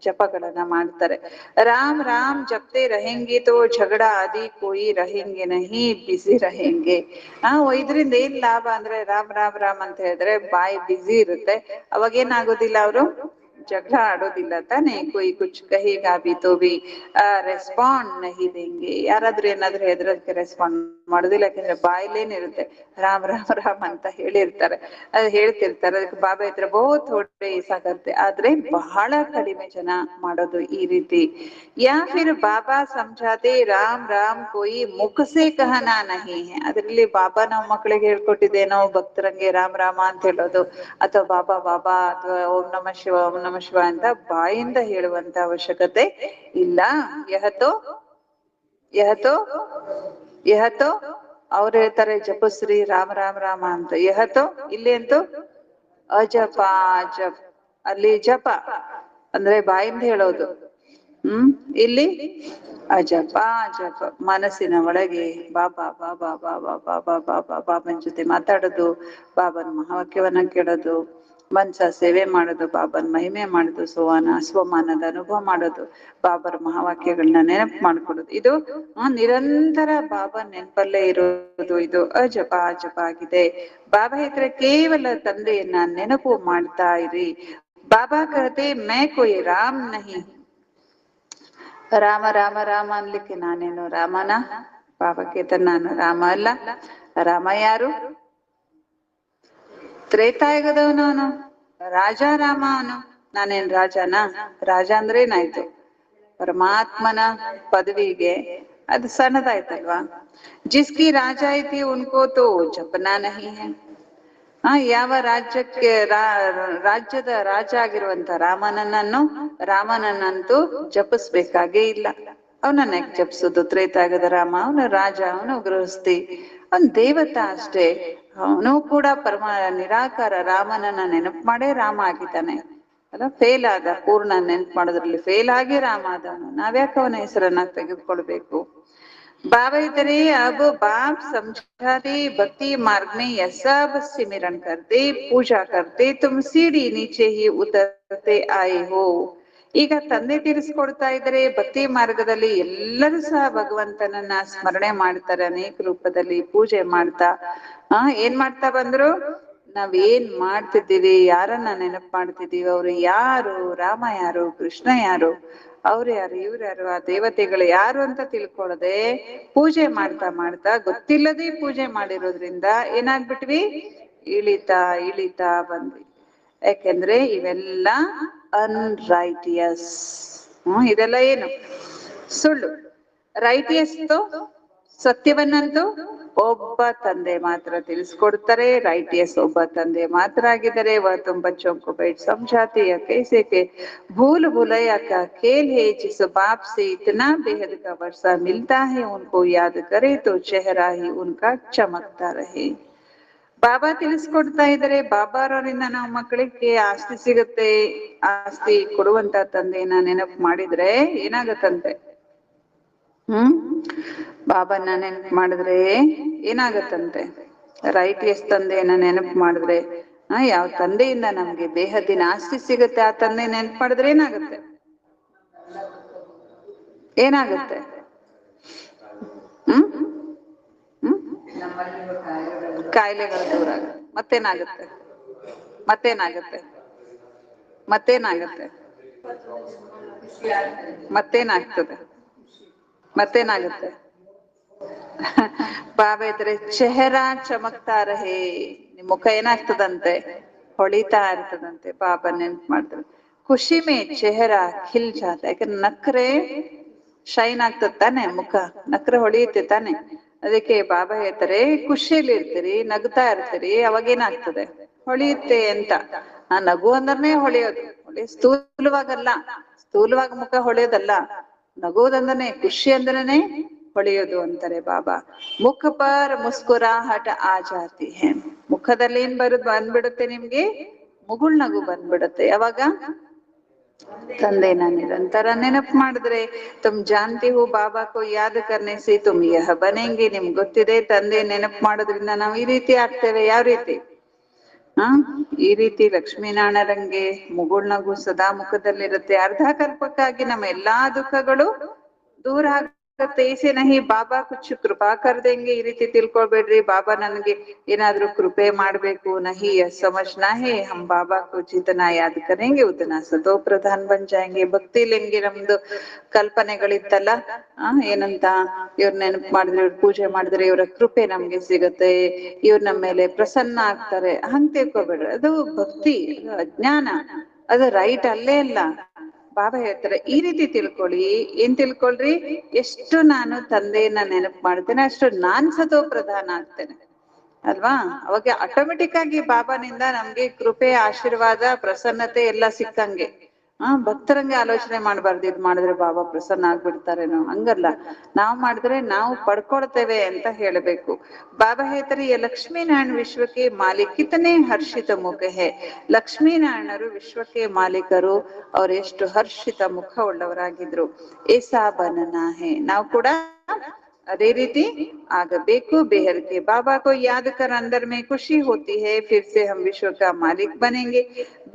A: ಜಪಗಳನ್ನ ಮಾಡ್ತಾರೆ. ರಾಮ್ ರಾಮ್ ಜಪತೆ रहेंगे तो झगड़ा आदि कोई रहेंगे नहीं, ಬಿಸಿ रहेंगे. ಇದರಿಂದ ಏನ್ ಲಾಭ ಅಂದ್ರೆ, ರಾಮ್ ರಾಮ್ ರಾಮ್ ಅಂತ ಹೇಳಿದ್ರೆ ಬಾಯಿ ಬಿಸಿ ಇರುತ್ತೆ, ಅವಾಗ ಏನಾಗೋದಿಲ್ಲ, ಅವರು ಜಗಳ ಆಡೋದಿಲ್ಲ ತಾನೆ. कोई कुछ कहेगा भी तो भी ರೆಸ್ಪಾಂಡ್ नहीं देंगे. ಯಾರಾದ್ರೂ ಏನಾದ್ರೂ ಹೆದರಕ್ಕೆ ರೆಸ್ಪಾಂಡ್ ಮಾಡೋದಿಲ್ಲ, ಯಾಕಂದ್ರೆ ಬಾಯಿಲೇನಿರುತ್ತೆ ರಾಮ್ ರಾಮ್ ರಾಮ್ ಅಂತ ಹೇಳಿರ್ತಾರೆ, ಅದು ಹೇಳ್ತಿರ್ತಾರೆ. ಅದಕ್ಕೆ ಬಾಬಾ ಹತ್ರ ಬಹುತ್ ಹೊಟ್ಟೆ ಸಾಕತ್ತೆ, ಆದ್ರೆ ಬಹಳ ಕಡಿಮೆ ಜನ ಮಾಡೋದು ಈ ರೀತಿ. ಯಾ ಫಿರ್ ಬಾಬಾ ಸಮझाते ರಾಮ್ ರಾಮ್ कोई मुख से कहना नहीं है. ಅದ್ರಲ್ಲಿ ಬಾಬಾ ನಾವು ಮಕ್ಕಳಿಗೆ ಹೇಳ್ಕೊಟ್ಟಿದ್ದೇನೋ ಭಕ್ತರಂಗೆ ರಾಮ್ ರಾಮ ಅಂತ ಹೇಳೋದು, ಅಥವಾ ಬಾಬಾ ಬಾಬಾ ಅಥವಾ ಓಂ ನಮ ಶಿವ ಓಂ ನಮ ಶಿವ ಅಂತ ಬಾಯಿಂದ ಹೇಳುವಂತ ಅವಶ್ಯಕತೆ ಇಲ್ಲ. ಯಹತೋ ಅವ್ರು ಹೇಳ್ತಾರೆ ಜಪಶ್ರೀ ರಾಮ ರಾಮ ರಾಮ ಅಂತ. ಯಹತೋ ಇಲ್ಲಿ ಅಂತೂ ಅಜಪ ಜಪ್, ಅಲ್ಲಿ ಜಪ ಅಂದ್ರೆ ಬಾಯಿಂದ ಹೇಳೋದು, ಇಲ್ಲಿ ಅಜಪ ಜಪ ಮನಸ್ಸಿನ ಒಳಗೆ ಬಾಬಾ ಬಾಬಾ ಬಾಬಾ ಬಾಬಾ ಬಾಬಾ ಬಾಬನ ಜೊತೆ ಮಾತಾಡೋದು, ಬಾಬನ ಮಹಾವಾಕ್ಯವನ್ನ ಕೇಳೋದು, ಮನ್ಸ ಸೇವೆ ಮಾಡೋದು, ಬಾಬನ್ ಮಹಿಮೆ ಮಾಡೋದು, ಸ್ವಮಾನದ ಅನುಭವ ಮಾಡೋದು, ಬಾಬರ ಮಹಾವಾಕ್ಯಗಳನ್ನ ನೆನಪು ಮಾಡ್ಕೊಡೋದು. ಇದು ನಿರಂತರ ಬಾಬಾ ನೆನಪಲ್ಲೇ ಇರೋದು. ಇದು ಅಜಪ ಜಪ ಆಗಿದೆ. ಬಾಬಾ ಹತ್ರ ಕೇವಲ ತಂದೆಯನ್ನ ನೆನಪು ಮಾಡ್ತಾ ಇರಿ. ಬಾಬಾ ಕಹತೆ ಮೈ ಕೋಯಿ ರಾಮ್ ನಹಿ. ರಾಮ ರಾಮ ರಾಮ ಅನ್ಲಿಕ್ಕೆ ನಾನೇನು ರಾಮನ? ಬಾಬಾ ಕೇಳ್ತಾನೆ ನಾನು ರಾಮ ಅಲ್ಲ. ರಾಮ ಯಾರು? ತ್ರೇತಾಯುಗದವನು ಅವನು, ರಾಜ ರಾಮ ಅವನು. ನಾನೇನ್ ರಾಜನ? ರಾಜ ಅಂದ್ರೆ ಏನಾಯ್ತು, ಪರಮಾತ್ಮನ ಪದವಿಗೆ ಅದು ಸಣ್ಣದಾಯ್ತಲ್ವಾ. ಜಿಸ್ಕಿ ರಾಜ ಐತಿ ಉನ್ಕೋ ತೋ ಜಪನಾ ನಹಿ ಹೈ. ಯಾವ ರಾಜ್ಯಕ್ಕೆ ರಾಜ್ಯದ ರಾಜ ಆಗಿರುವಂತ ರಾಮನನ್ನಂತೂ ಜಪಿಸ್ಬೇಕಾಗೇ ಇಲ್ಲ. ಅವನನ್ನ ಜಪಿಸುದು? ತ್ರೇತಾಯುಗದ ರಾಮ ಅವನು ರಾಜ, ಅವನು ಗೃಹಸ್ಥಿ, ಅವನ್ ದೇವತಾ ಅಷ್ಟೇ. ಅವನು ಕೂಡ ನಿರಾಕಾರ ರಾಮನನ್ನ ನೆನಪು ಮಾಡೇ ರಾಮ ಆಗಿದ್ದಾನೆ ಅಲ್ಲ. ಫೇಲ್ ಆದ, ಪೂರ್ಣ ನೆನಪು ಮಾಡೋದ್ರಲ್ಲಿ ಫೇಲ್ ಆಗಿ ರಾಮ ಆದವನು. ನಾವ್ಯಾಕೆ ಅವನ ಹೆಸರನ್ನ ತೆಗೆದುಕೊಳ್ಬೇಕು? बाबा इतने अब बाप समझाते भक्ति मार्ग में यह सब सिमरन करते पूजा करते तुम सीढ़ी नीचे ही उतरते आए हो. ಈಗ ತಂದೆ ತೀರಿಸ್ಕೊಡ್ತಾ ಇದ್ರೆ ಭಕ್ತಿ ಮಾರ್ಗದಲ್ಲಿ ಎಲ್ಲರೂ ಸಹ ಭಗವಂತನನ್ನ ಸ್ಮರಣೆ ಮಾಡ್ತಾರೆ, ಅನೇಕ ರೂಪದಲ್ಲಿ ಪೂಜೆ ಮಾಡ್ತಾ ಏನ್ ಮಾಡ್ತಾ ಬಂದ್ರು, ನಾವೇನ್ ಮಾಡ್ತಿದ್ದೀವಿ, ಯಾರನ್ನ ನೆನಪು ಮಾಡ್ತಿದ್ದೀವಿ, ಅವ್ರು ಯಾರು, ರಾಮ ಯಾರು, ಕೃಷ್ಣ ಯಾರು, ಅವ್ರು ಯಾರು, ಇವ್ರು ಯಾರು, ಆ ದೇವತೆಗಳು ಯಾರು ಅಂತ ತಿಳ್ಕೊಳ್ಳದೆ ಪೂಜೆ ಮಾಡ್ತಾ ಮಾಡ್ತಾ ಗೊತ್ತಿಲ್ಲದೆ ಪೂಜೆ ಮಾಡಿರೋದ್ರಿಂದ ಏನಾಗ್ಬಿಟ್ವಿ, ಇಳಿತಾ ಬಂದ್ವಿ. ಯಾಕೆಂದ್ರೆ ಇವೆಲ್ಲ ಅನ್ರೈಟಿಯಸ್. ಇದೆಲ್ಲ ಏನು? ಸುಳ್ಳು. ರೈಟಿಯಸ್ ಸತ್ಯವನ್ನಂತೂ ಒಬ್ಬ ತಂದೆ ಮಾತ್ರ ತಿಳಿಸ್ಕೊಡ್ತಾರೆ. ರೈಟಿಯಸ್ ಒಬ್ಬ ತಂದೆ ಮಾತ್ರ ಆಗಿದ್ದಾರೆ. वह तुम बच्चों को बैठ समझाते या कैसे के भूल भुलैया का खेल है, जिस बाप से इतना बेहद का वर्षा मिलता है उनको याद करे तो चेहरा ही उनका चमकता रहे. ಬಾಬಾ ತಿಳಿಸ್ಕೊಡ್ತಾ ಇದ್ದಾರೆ, ಬಾಬಾರವರಿಂದ ನಾವು ಮಕ್ಕಳಿಗೆ ಆಸ್ತಿ ಸಿಗುತ್ತೆ, ಆಸ್ತಿ ಕೊಡುವಂತ ತಂದೆಯನ್ನ ನೆನಪು ಮಾಡಿದ್ರೆ ಏನಾಗತ್ತಂತೆ, ಹ್ಮ್ ಬಾಬನ ನೆನಪು ಮಾಡಿದ್ರೆ ಏನಾಗತ್ತಂತೆ? ರೈಟ್, ಎಸ್ ತಂದೆಯನ್ನ ನೆನಪು ಮಾಡಿದ್ರೆ ಯಾವ ತಂದೆಯಿಂದ ನಮ್ಗೆ ದೇಹದಿನ ಆಸ್ತಿ ಸಿಗುತ್ತೆ, ಆ ತಂದೆ ನೆನಪು ಮಾಡಿದ್ರೆ ಏನಾಗುತ್ತೆ? ಏನಾಗುತ್ತೆ? ಹ್ಮ್ ಹ್ಮ್ ಕಾಯಿಲೆಗಳು ದೂರ ಆಗುತ್ತೆ. ಮತ್ತೇನಾಗುತ್ತೆ? ಮತ್ತೇನಾಗುತ್ತೆ? ಮತ್ತೇನಾಗುತ್ತೆ? ಮತ್ತೇನಾಗ್ತದೆ? ಮತ್ತೇನಾಗುತ್ತೆ? ಬಾಬಾ ಇದ್ರೆ ಚೆಹರಾ ಚಮಕ್ತಾ ರಹೇ, ನಿಮ್ ಮುಖ ಏನಾಗ್ತದಂತೆ? ಹೊಳಿತಾ ಇರ್ತದಂತೆ ಬಾಬಾ ನೆನ್ಪ್ ಮಾಡಿದ್ರೆ. ಖುಷಿ ಮೇ ಚೆಹರಾ ಖಿಲ್ ಜಾತ, ಯಾಕಂದ್ರೆ ನಕ್ರೆ ಶೈನ್ ಆಗ್ತದ ತಾನೆ, ಮುಖ ನಕ್ರೆ ಹೊಳಿಯುತ್ತೆ ತಾನೆ. ಅದಕ್ಕೆ ಬಾಬಾ ಹೇಳ್ತಾರೆ ಖುಷಿಯಲ್ಲಿ ಇರ್ತೀರಿ, ನಗ್ತಾ ಇರ್ತೀರಿ, ಅವಾಗೇನಾಗ್ತದೆ? ಹೊಳಿಯುತ್ತೆ ಅಂತ. ಆ ನಗು ಅಂದ್ರನೇ ಹೊಳೆಯೋದು, ಸ್ಥೂಲವಾಗಲ್ಲ, ಸ್ಥೂಲವಾಗಿ ಮುಖ ಹೊಳೆಯೋದಲ್ಲ. ನಗೋದಂದ್ರೆ ಖುಷಿ ಅಂದ್ರನೇ ಹೊಳೆಯೋದು ಅಂತಾರೆ ಬಾಬಾ. ಮುಖ ಪರ್ ಮುಸ್ಕುರಾಹಟ್ ಆ ಜಾತಿ ಹೇ, ಮುಖದಲ್ಲಿ ಏನ್ ಬಂದ್ಬಿಡುತ್ತೆ ನಿಮ್ಗೆ? ಮುಗುಳ್ ನಗು ಬಂದ್ಬಿಡುತ್ತೆ. ಯಾವಾಗ? ತಂದೆನ ನಿರಂತರ ನೆನಪು ಮಾಡಿದ್ರೆ. ತುಮ್ ಜಾನ್ತಿ ಹೋ ಬಾಬಾ ಕೋ ಯಾದ್ ಕರ್ನೆ ಸೆ ತುಮ್ ಯಹ ಬನೆಂಗೆ. ನಿಮ್ಗೆ ಗೊತ್ತಿದೆ ತಂದೆ ನೆನಪು ಮಾಡೋದ್ರಿಂದ ನಾವು ಈ ರೀತಿ ಆಗ್ತೇವೆ. ಯಾವ ರೀತಿ? ಹ ಈ ರೀತಿ ಲಕ್ಷ್ಮೀನಾರಾಯಣರಂಗೆ ಮುಗುಳ್ನಗು ಸದಾ ಮುಖದಲ್ಲಿರುತ್ತೆ. ಅರ್ಧ ಕಲ್ಪಕ್ಕಾಗಿ ನಮ್ಮ ಎಲ್ಲಾ ದುಃಖಗಳು ದೂರ ಆಗತ್ತೆ. ಇಸೆ ನಹಿ ಬಾಬಾ ಕುಚ್ ಕೃಪಾ ಕರ್ದೆಂಗೆ, ಈ ರೀತಿ ತಿಳ್ಕೊಳ್ಬೇಡ್ರಿ ಬಾಬಾ ನನ್ಗೆ ಏನಾದ್ರೂ ಕೃಪೆ ಮಾಡ್ಬೇಕು. ನಹಿ ಸಮಜ್ನಾ ಹೇ ಹಮ್ ಬಾಬಾ ಕೋ ಜಿತನಾ ಯಾದ್ ಕರೆಂಗೆ ಉತನಾ ಸತೋ ಪ್ರಧಾನ್ ಬನ್ ಜಾಯಂಗೆ. ಭಕ್ತಿಲಿ ಹೆಂಗೆ ನಮ್ದು ಕಲ್ಪನೆಗಳಿತ್ತಲ್ಲ, ಏನಂತ? ಇವ್ರ ನೆನಪು ಮಾಡಿದ್ರೆ, ಇವ್ರ ಪೂಜೆ ಮಾಡಿದ್ರೆ ಇವರ ಕೃಪೆ ನಮ್ಗೆ ಸಿಗತ್ತೆ, ಇವ್ರ ನಮ್ಮ ಮೇಲೆ ಪ್ರಸನ್ನ ಆಗ್ತಾರೆ, ಹಂಗ್ ತಿಳ್ಕೊಬೇಡ್ರಿ. ಅದು ಭಕ್ತಿ, ಅದು ಅಜ್ಞಾನ, ಅದು ರೈಟ್ ಅಲ್ಲೇ ಇಲ್ಲ. ಬಾಬಾ ಹೇಳ್ತಾರೆ ಈ ರೀತಿ ತಿಳ್ಕೊಳ್ಳಿ. ಏನ್ ತಿಳ್ಕೊಳ್ರಿ? ಎಷ್ಟು ನಾನು ತಂದೆಯನ್ನ ನೆನಪು ಮಾಡ್ತೇನೆ ಅಷ್ಟು ನಾನ್ ಸತೋ ಪ್ರಧಾನ ಆಗ್ತೇನೆ ಅಲ್ವಾ? ಅವಾಗ ಆಟೋಮೆಟಿಕ್ ಆಗಿ ಬಾಬಾನಿಂದ ನಮ್ಗೆ ಕೃಪೆ, ಆಶೀರ್ವಾದ, ಪ್ರಸನ್ನತೆ ಎಲ್ಲ ಸಿಕ್ಕಂಗೆ. ಭಕ್ತರಂಗೆ ಆಲೋಚನೆ ಮಾಡ್ಬಾರ್ದು, ಇದ್ ಮಾಡಿದ್ರೆ ಬಾಬಾ ಪ್ರಸನ್ನ ಆಗ್ಬಿಡ್ತಾರೇನೋ, ಹಂಗಲ್ಲ. ನಾವ್ ಮಾಡಿದ್ರೆ ನಾವು ಪಡ್ಕೊಳ್ತೇವೆ ಅಂತ ಹೇಳಬೇಕು. ಬಾಬಾ ಹೇಳ್ತಾರೆ ಈ ಲಕ್ಷ್ಮೀನಾರಾಯಣ ವಿಶ್ವಕ್ಕೆ ಮಾಲೀಕ್ ಕಿತನೆ ಹರ್ಷಿತ ಮುಖ ಹೇ. ಲಕ್ಷ್ಮೀನಾರಾಯಣರು ವಿಶ್ವಕ್ಕೆ ಮಾಲೀಕರು. ಅವ್ರು ಎಷ್ಟು ಹರ್ಷಿತ ಮುಖ ಉಳ್ಳವರಾಗಿದ್ರು. ಏಸಾ ಬನನಾ ಹೇ, ನಾವು ಕೂಡ ಅದೇ ರೀತಿ ಆಗಬೇಕು. ಬೇಹರ್ಕೆ ಬಾಬಾ ಕೋ ಯಾದ್ ಕರ್ ಅಂದರ್ ಮೇ ಖುಷಿ ಹೋತಿ ಹೇ, ಫಿರ್ ಸೆ ಹಮ್ ವಿಶ್ವ ಕಾ ಮಾಲೀಕ್ ಬನೆಂಗೆ.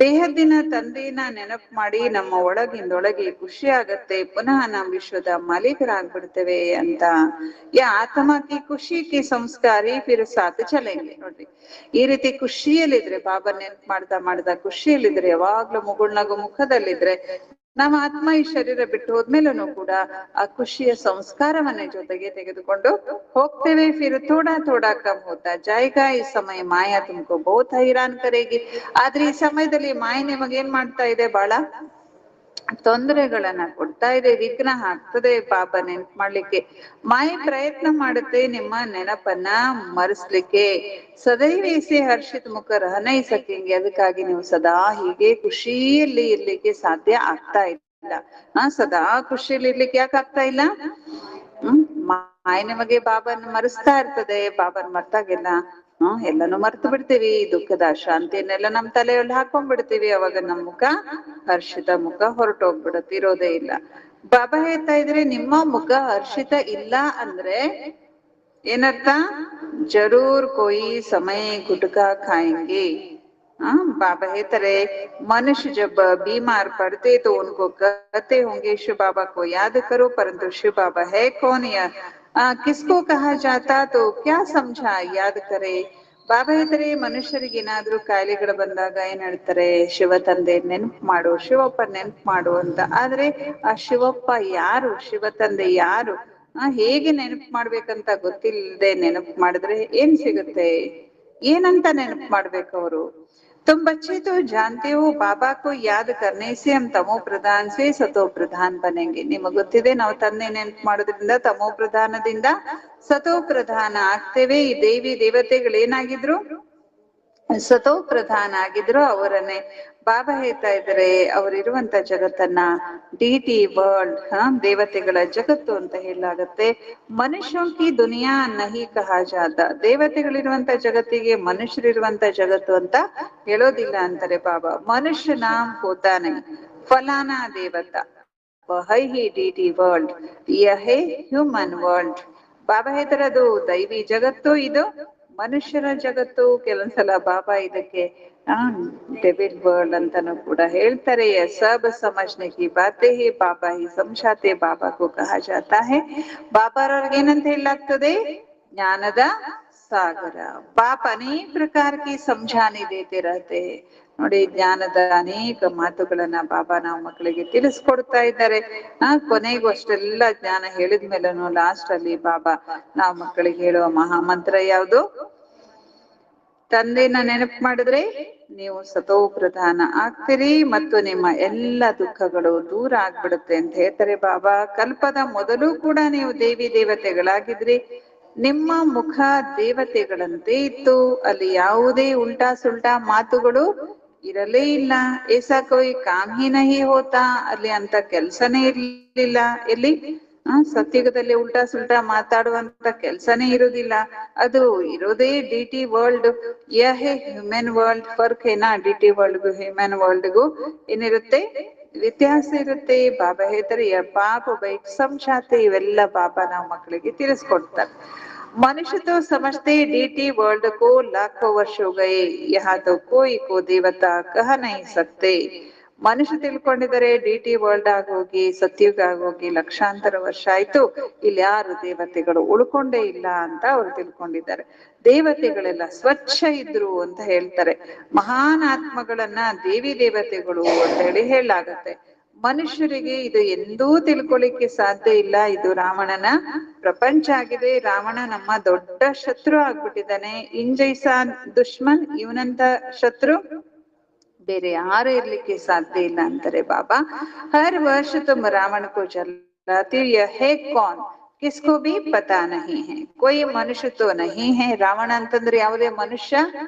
A: ಬೇಹದ್ದಿನ ತಂದೆಯನ್ನ ನೆನಪು ಮಾಡಿ ನಮ್ಮ ಒಳಗಿಂದೊಳಗೆ ಖುಷಿ ಆಗತ್ತೆ. ಪುನಃ ನಾವು ವಿಶ್ವದ ಮಾಲೀಕರಾಗ್ಬಿಡ್ತೇವೆ ಅಂತ. ಯಾ ಆತ್ಮ ಕಿ ಖುಷಿ ಕಿ ಸಂಸ್ಕಾರಿ ಫಿರ್ ಸಾಥ್ ಚಲೆಂಗೆ. ನೋಡ್ರಿ, ಈ ರೀತಿ ಖುಷಿಯಲ್ಲಿದ್ರೆ, ಬಾಬಾ ನೆನ್ಪು ಮಾಡ್ತಾ ಖುಷಿಯಲ್ಲಿದ್ರೆ, ಯಾವಾಗ್ಲೂ ಮುಗುಳ್ನಗು ಮುಖದಲ್ಲಿದ್ರೆ, ನಮ್ಮ ಆತ್ಮ ಈ ಶರೀರ ಬಿಟ್ಟು ಹೋದ್ಮೇಲೂ ಕೂಡ ಆ ಖುಷಿಯ ಸಂಸ್ಕಾರವನ್ನೇ ಜೊತೆಗೆ ತೆಗೆದುಕೊಂಡು ಹೋಗ್ತೇವೆ. ಫಿರ್ ಥೋಡಾ ಥೋಡಾ ಕಮ್ ಹೋತಾ ಜಾಯೇಗಾ, ಈ ಸಮಯ ಮಾಯಾ ತುಮಕೋ ಬಹುತ್ ಹೈರಾನ್ ಕರೇಗಿ. ಆದ್ರೆ ಈ ಸಮಯದಲ್ಲಿ ಮಾಯ ನಿಮಗೆ ಏನ್ ಮಾಡ್ತಾ ಇದೆ? ಬಹಳ ತೊಂದರೆಗಳನ್ನ ಕೊಡ್ತಾ ಇದೆ, ವಿಘ್ನ ಹಾಕ್ತದೆ ಬಾಬಾ ನೆನ್ಪು ಮಾಡ್ಲಿಕ್ಕೆ. ಮಾಯೆ ಪ್ರಯತ್ನ ಮಾಡುತ್ತೆ ನಿಮ್ಮ ನೆನಪನ್ನ ಮರೆಸ್ಲಿಕ್ಕೆ. ಸದೈವೇಸೆ ಹರ್ಷಿತ್ ಮುಖ ರಹನೈ ಸಕೆಂಗೆ, ಅದಕ್ಕಾಗಿ ನೀವು ಸದಾ ಹೀಗೆ ಖುಷಿಯಲ್ಲಿ ಇರ್ಲಿಕ್ಕೆ ಸಾಧ್ಯ ಆಗ್ತಾ ಇಲ್ಲ. ಸದಾ ಖುಷಿಯಲ್ಲಿ ಇರ್ಲಿಕ್ಕೆ ಯಾಕೆ ಆಗ್ತಾ ಇಲ್ಲ? ಮಾಯ ನಿಮಗೆ ಬಾಬನ್ ಮರೆಸ್ತಾ ಇರ್ತದೆ. ಬಾಬನ್ ಮರ್ತಾಗೆಲ್ಲ ಎಲ್ಲಾನು ಮರ್ತು ಬಿಡ್ತೀವಿ. ದುಃಖದ ಶಾಂತಿಯನ್ನೆಲ್ಲ ನಮ್ ತಲೆಯಲ್ಲಿ ಹಾಕೊಂಡ್ಬಿಡ್ತೀವಿ. ಅವಾಗ ನಮ್ ಮುಖ ಹರ್ಷಿತ ಮುಖ ಹೊರಟೋಗ್ಬಿಡತ್ತೆ, ಇರೋದೇ ಇಲ್ಲ. ಬಾಬಾ ಹೇಳ್ತಾ ಇದ್ರೆ ನಿಮ್ಮ ಮುಖ ಹರ್ಷಿತ ಇಲ್ಲ ಅಂದ್ರೆ ಏನರ್ಥ? ಜರೂರ್ ಕೋಯಿ ಸಮಯ ಗುಟ್ಕಾ ಖಾಯಂಗೆ. बाबा ಹೇಳ್ತಾರೆ मनुष्य जब बीमार पड़ते तो उनको कहते होंगे शिव बाबा को याद करो, परंतु शिव बाबा है कौन या किसको कहा जाता, तो क्या समझा याद करे. ಬಾಬಾ ಹೇಳ್ತಾರೆ ಮನುಷ್ಯರಿಗೆ ಏನಾದ್ರೂ ಕಾಯಿಲೆಗಳು ಬಂದಾಗ ಏನ್ ಹೇಳ್ತಾರೆ? ಶಿವ ತಂದೆ ನೆನ್ಪು ಮಾಡು, ಶಿವಪ್ಪ ನೆನ್ಪು ಮಾಡು ಅಂತ. ಆದ್ರೆ ಆ ಶಿವಪ್ಪ ಯಾರು? ಶಿವ ತಂದೆ ಯಾರು? ಹೇಗೆ ನೆನಪು ಮಾಡ್ಬೇಕಂತ ಗೊತ್ತಿಲ್ಲದೆ ನೆನಪು ಮಾಡಿದ್ರೆ ಏನ್ ಸಿಗುತ್ತೆ? ಏನಂತ ನೆನಪು ಮಾಡ್ಬೇಕು ಅವರು? तुम बच्चे तो जानते हो बाबा को याद करने से हम तमो प्रधान से सतो प्रधान बनेंगे. ನಿಮಗೆ ಗೊತ್ತಿದೆ ನಾವು ತಂದೆ ನೆನಪು ಮಾಡೋದ್ರಿಂದ ತಮೋ ಪ್ರಧಾನದಿಂದ ಸತೋ ಪ್ರಧಾನ ಆಗ್ತೇವೆ. ಈ ದೇವಿ ದೇವತೆಗಳು ಏನಾಗಿದ್ರು? ಸತೋ ಪ್ರಧಾನ ಆಗಿದ್ರು. ಅವರನ್ನೇ ಬಾಬಾ ಹೇಳ್ತಾ ಇದ್ದಾರೆ ಅವರಿರುವಂತ ಜಗತ್ತನ್ನ ಡಿಟಿ ವರ್ಲ್ಡ್, ದೇವತೆಗಳ ಜಗತ್ತು ಅಂತ ಹೇಳಲಾಗತ್ತೆ. ಮನುಷ್ಯ ಕಿ ದುನಿಯಾ ನಹಿ ಕಹಾ ಜಾತ, ದೇವತೆಗಳಿರುವಂತ ಜಗತ್ತಿಗೆ ಮನುಷ್ಯರಿರುವಂತ ಜಗತ್ತು ಅಂತ ಹೇಳೋದಿಲ್ಲ ಅಂತಾರೆ ಬಾಬಾ. ಮನುಷ್ಯ ನಾಮ್ ಹೋತಾ ನಹಿ ಫಲಾನಾ ದೇವತಾ, है ही डीटी वर्ल्ड, यह है ह्यूमन ವರ್ಲ್ಡ್. ಬಾಬಾ ಹೇಳ್ತಾರೆ ಅದು ದೈವಿ ಜಗತ್ತು, ಇದು ಮನುಷ್ಯರ ಜಗತ್ತು. ಕೆಲವೊಂದ್ಸಲ ಬಾಬಾ ಇದಕ್ಕೆ ಆ ಡೆವಿಲ್ ವರ್ಲ್ಡ್ ಅಂತಾನು ಕೂಡ ಹೇಳ್ತಾರೆ. ಸಬ್ ಸಮಜ್ನೆ ಕಿ ಬಾತೆ ಹಿ ಬಾಬಾ ಹಿ ಸಮझाते ಬಾಬಾ ಕೋ ಕಹಾ ಜಾತಾ ಹೈ. ಬಾಬಾರವ್ರಿಗೆ ಏನಂತ ಹೇಳಲಾಗ್ತದೆ? ಜ್ಞಾನದ ಸಾಗರ. ಬಾಪ ಅನೇಕ ಪ್ರಕಾರ ಕಿ ಸಮझाने ದೇತೆ ರಹತೆ ಹೈ. ನೋಡಿ, ಜ್ಞಾನದ ಅನೇಕ ಮಾತುಗಳನ್ನ ಬಾಬಾ ನಾವು ಮಕ್ಕಳಿಗೆ ತಿಳಿಸ್ಕೊಡ್ತಾ ಇದ್ದಾರೆ. ಕೊನೆಗೂ ಅಷ್ಟೆಲ್ಲ ಜ್ಞಾನ ಹೇಳಿದ್ಮೇಲೂ ಲಾಸ್ಟ್ ಅಲ್ಲಿ ಬಾಬಾ ನಾವು ಮಕ್ಕಳಿಗೆ ಹೇಳುವ ಮಹಾಮಂತ್ರ ಯಾವುದು? ತಂದೆನ ನೆನಪು ಮಾಡಿದ್ರೆ ನೀವು ಸತೋ ಪ್ರಧಾನ ಆಗ್ತೀರಿ ಮತ್ತು ನಿಮ್ಮ ಎಲ್ಲ ದುಃಖಗಳು ದೂರ ಆಗ್ಬಿಡುತ್ತೆ ಅಂತ ಹೇಳ್ತಾರೆ ಬಾಬಾ. ಕಲ್ಪದ ಮೊದಲು ಕೂಡ ನೀವು ದೇವಿ ದೇವತೆಗಳಾಗಿದ್ರಿ. ನಿಮ್ಮ ಮುಖ ದೇವತೆಗಳಂತೆ ಇತ್ತು. ಅಲ್ಲಿ ಯಾವುದೇ ಉಲ್ಟಾ ಸುಲ್ಟಾ ಮಾತುಗಳು ಇರಲೇ ಇಲ್ಲ. ಏಸಾ ಕೋಯಿ ಕಾಮ್ ಹಿ ನಹಿ ಹೋತಾ. ಅಲ್ಲಿ ಅಂತ ಕೆಲ್ಸನೇ ಇರ್ಲಿಲ್ಲ. ಎಲ್ಲಿ ಸತ್ಯುಗದಲ್ಲಿ ಉಲ್ಟಾ ಸುಲ್ಟಾ ಮಾತಾಡುವಂತ ಕೆಲ್ಸನೇ ಇರುವುದಿಲ್ಲ. ಅದು ಇರೋದೇ ಡಿಟಿ ವರ್ಲ್ಡ್. ಯಹ ಹ್ಯೂಮನ್ ವರ್ಲ್ಡ್. ಫರ್ಕ್ ಏನಾ ಡಿಟಿ ವರ್ಲ್ಡ್ಗೂ ಹ್ಯೂಮನ್ ವರ್ಲ್ಡ್ಗೂ ಏನಿರುತ್ತೆ? ವ್ಯತ್ಯಾಸ ಇರುತ್ತೆ. ಬಾಬಾ ಹೇಳ್ತಾರೆ ಪಾಪ ಬೈಕ್ ಸಮझाते. ಇವೆಲ್ಲ ಬಾಬಾ ನಾವು ಮಕ್ಕಳಿಗೆ ತಿಳಿಸ್ಕೊಡ್ತಾರೆ. मनुष्य तो समझते डीटी वर्ल्ड को लाखों वर्ष हो गए, यहाँ तो कोई को देवता कह नहीं सकते. ಮನುಷ್ಯ ತಿಳ್ಕೊಂಡಿದ್ದಾರೆ ಡಿಟಿ ವರ್ಲ್ಡ್ ಆಗೋಗಿ ಸತ್ಯುಗ ಆಗೋಗಿ ಲಕ್ಷಾಂತರ ವರ್ಷ ಆಯ್ತು, ಇಲ್ಲಿ ಯಾರು ದೇವತೆಗಳು ಉಳ್ಕೊಂಡೇ ಇಲ್ಲ ಅಂತ ಅವ್ರು ತಿಳ್ಕೊಂಡಿದ್ದಾರೆ. ದೇವತೆಗಳೆಲ್ಲ ಸ್ವಚ್ಛ ಇದ್ರು ಅಂತ ಹೇಳ್ತಾರೆ. ಮಹಾನ್ ಆತ್ಮಗಳನ್ನ ದೇವಿ ದೇವತೆಗಳು ಅಂತ ಹೇಳಿ ಹೇಳಲಾಗತ್ತೆ. ಮನುಷ್ಯರಿಗೆ ಇದು ಎಂದೂ ತಿಳ್ಕೊಳ್ಳಿಕ್ಕೆ ಸಾಧ್ಯ ಇಲ್ಲ. ಇದು ರಾವಣನ ಪ್ರಪಂಚ ಆಗಿದೆ. ರಾವಣ ನಮ್ಮ ದೊಡ್ಡ ಶತ್ರು ಆಗ್ಬಿಟ್ಟಿದ್ದಾನೆ. ಇಂಜೈಸಾ ದುಶ್ಮನ್, ಇವನಂತ ಶತ್ರು ಬೇರೆ ಯಾರು ಇರ್ಲಿಕ್ಕೆ ಸಾಧ್ಯ ಇಲ್ಲ ಅಂತಾರೆ ಬಾಬಾ. ಹರ್ ವರ್ಷ ತುಮ್ ರಾವಣ ಕೋ ಜಲಾತಿ ಹೋ, ಯಹ ಹೈ ಕೌನ್ ಕಿಸ್ಕೋ ಭಿ ಪತಾ ನಹಿ ಹೈ. ಕೋಯಿ ಮನುಷ್ಯ ತೋ ನಹಿ ಹೈ. ರಾವಣ ಅಂತಂದ್ರೆ ಯಾವುದೇ ಮನುಷ್ಯ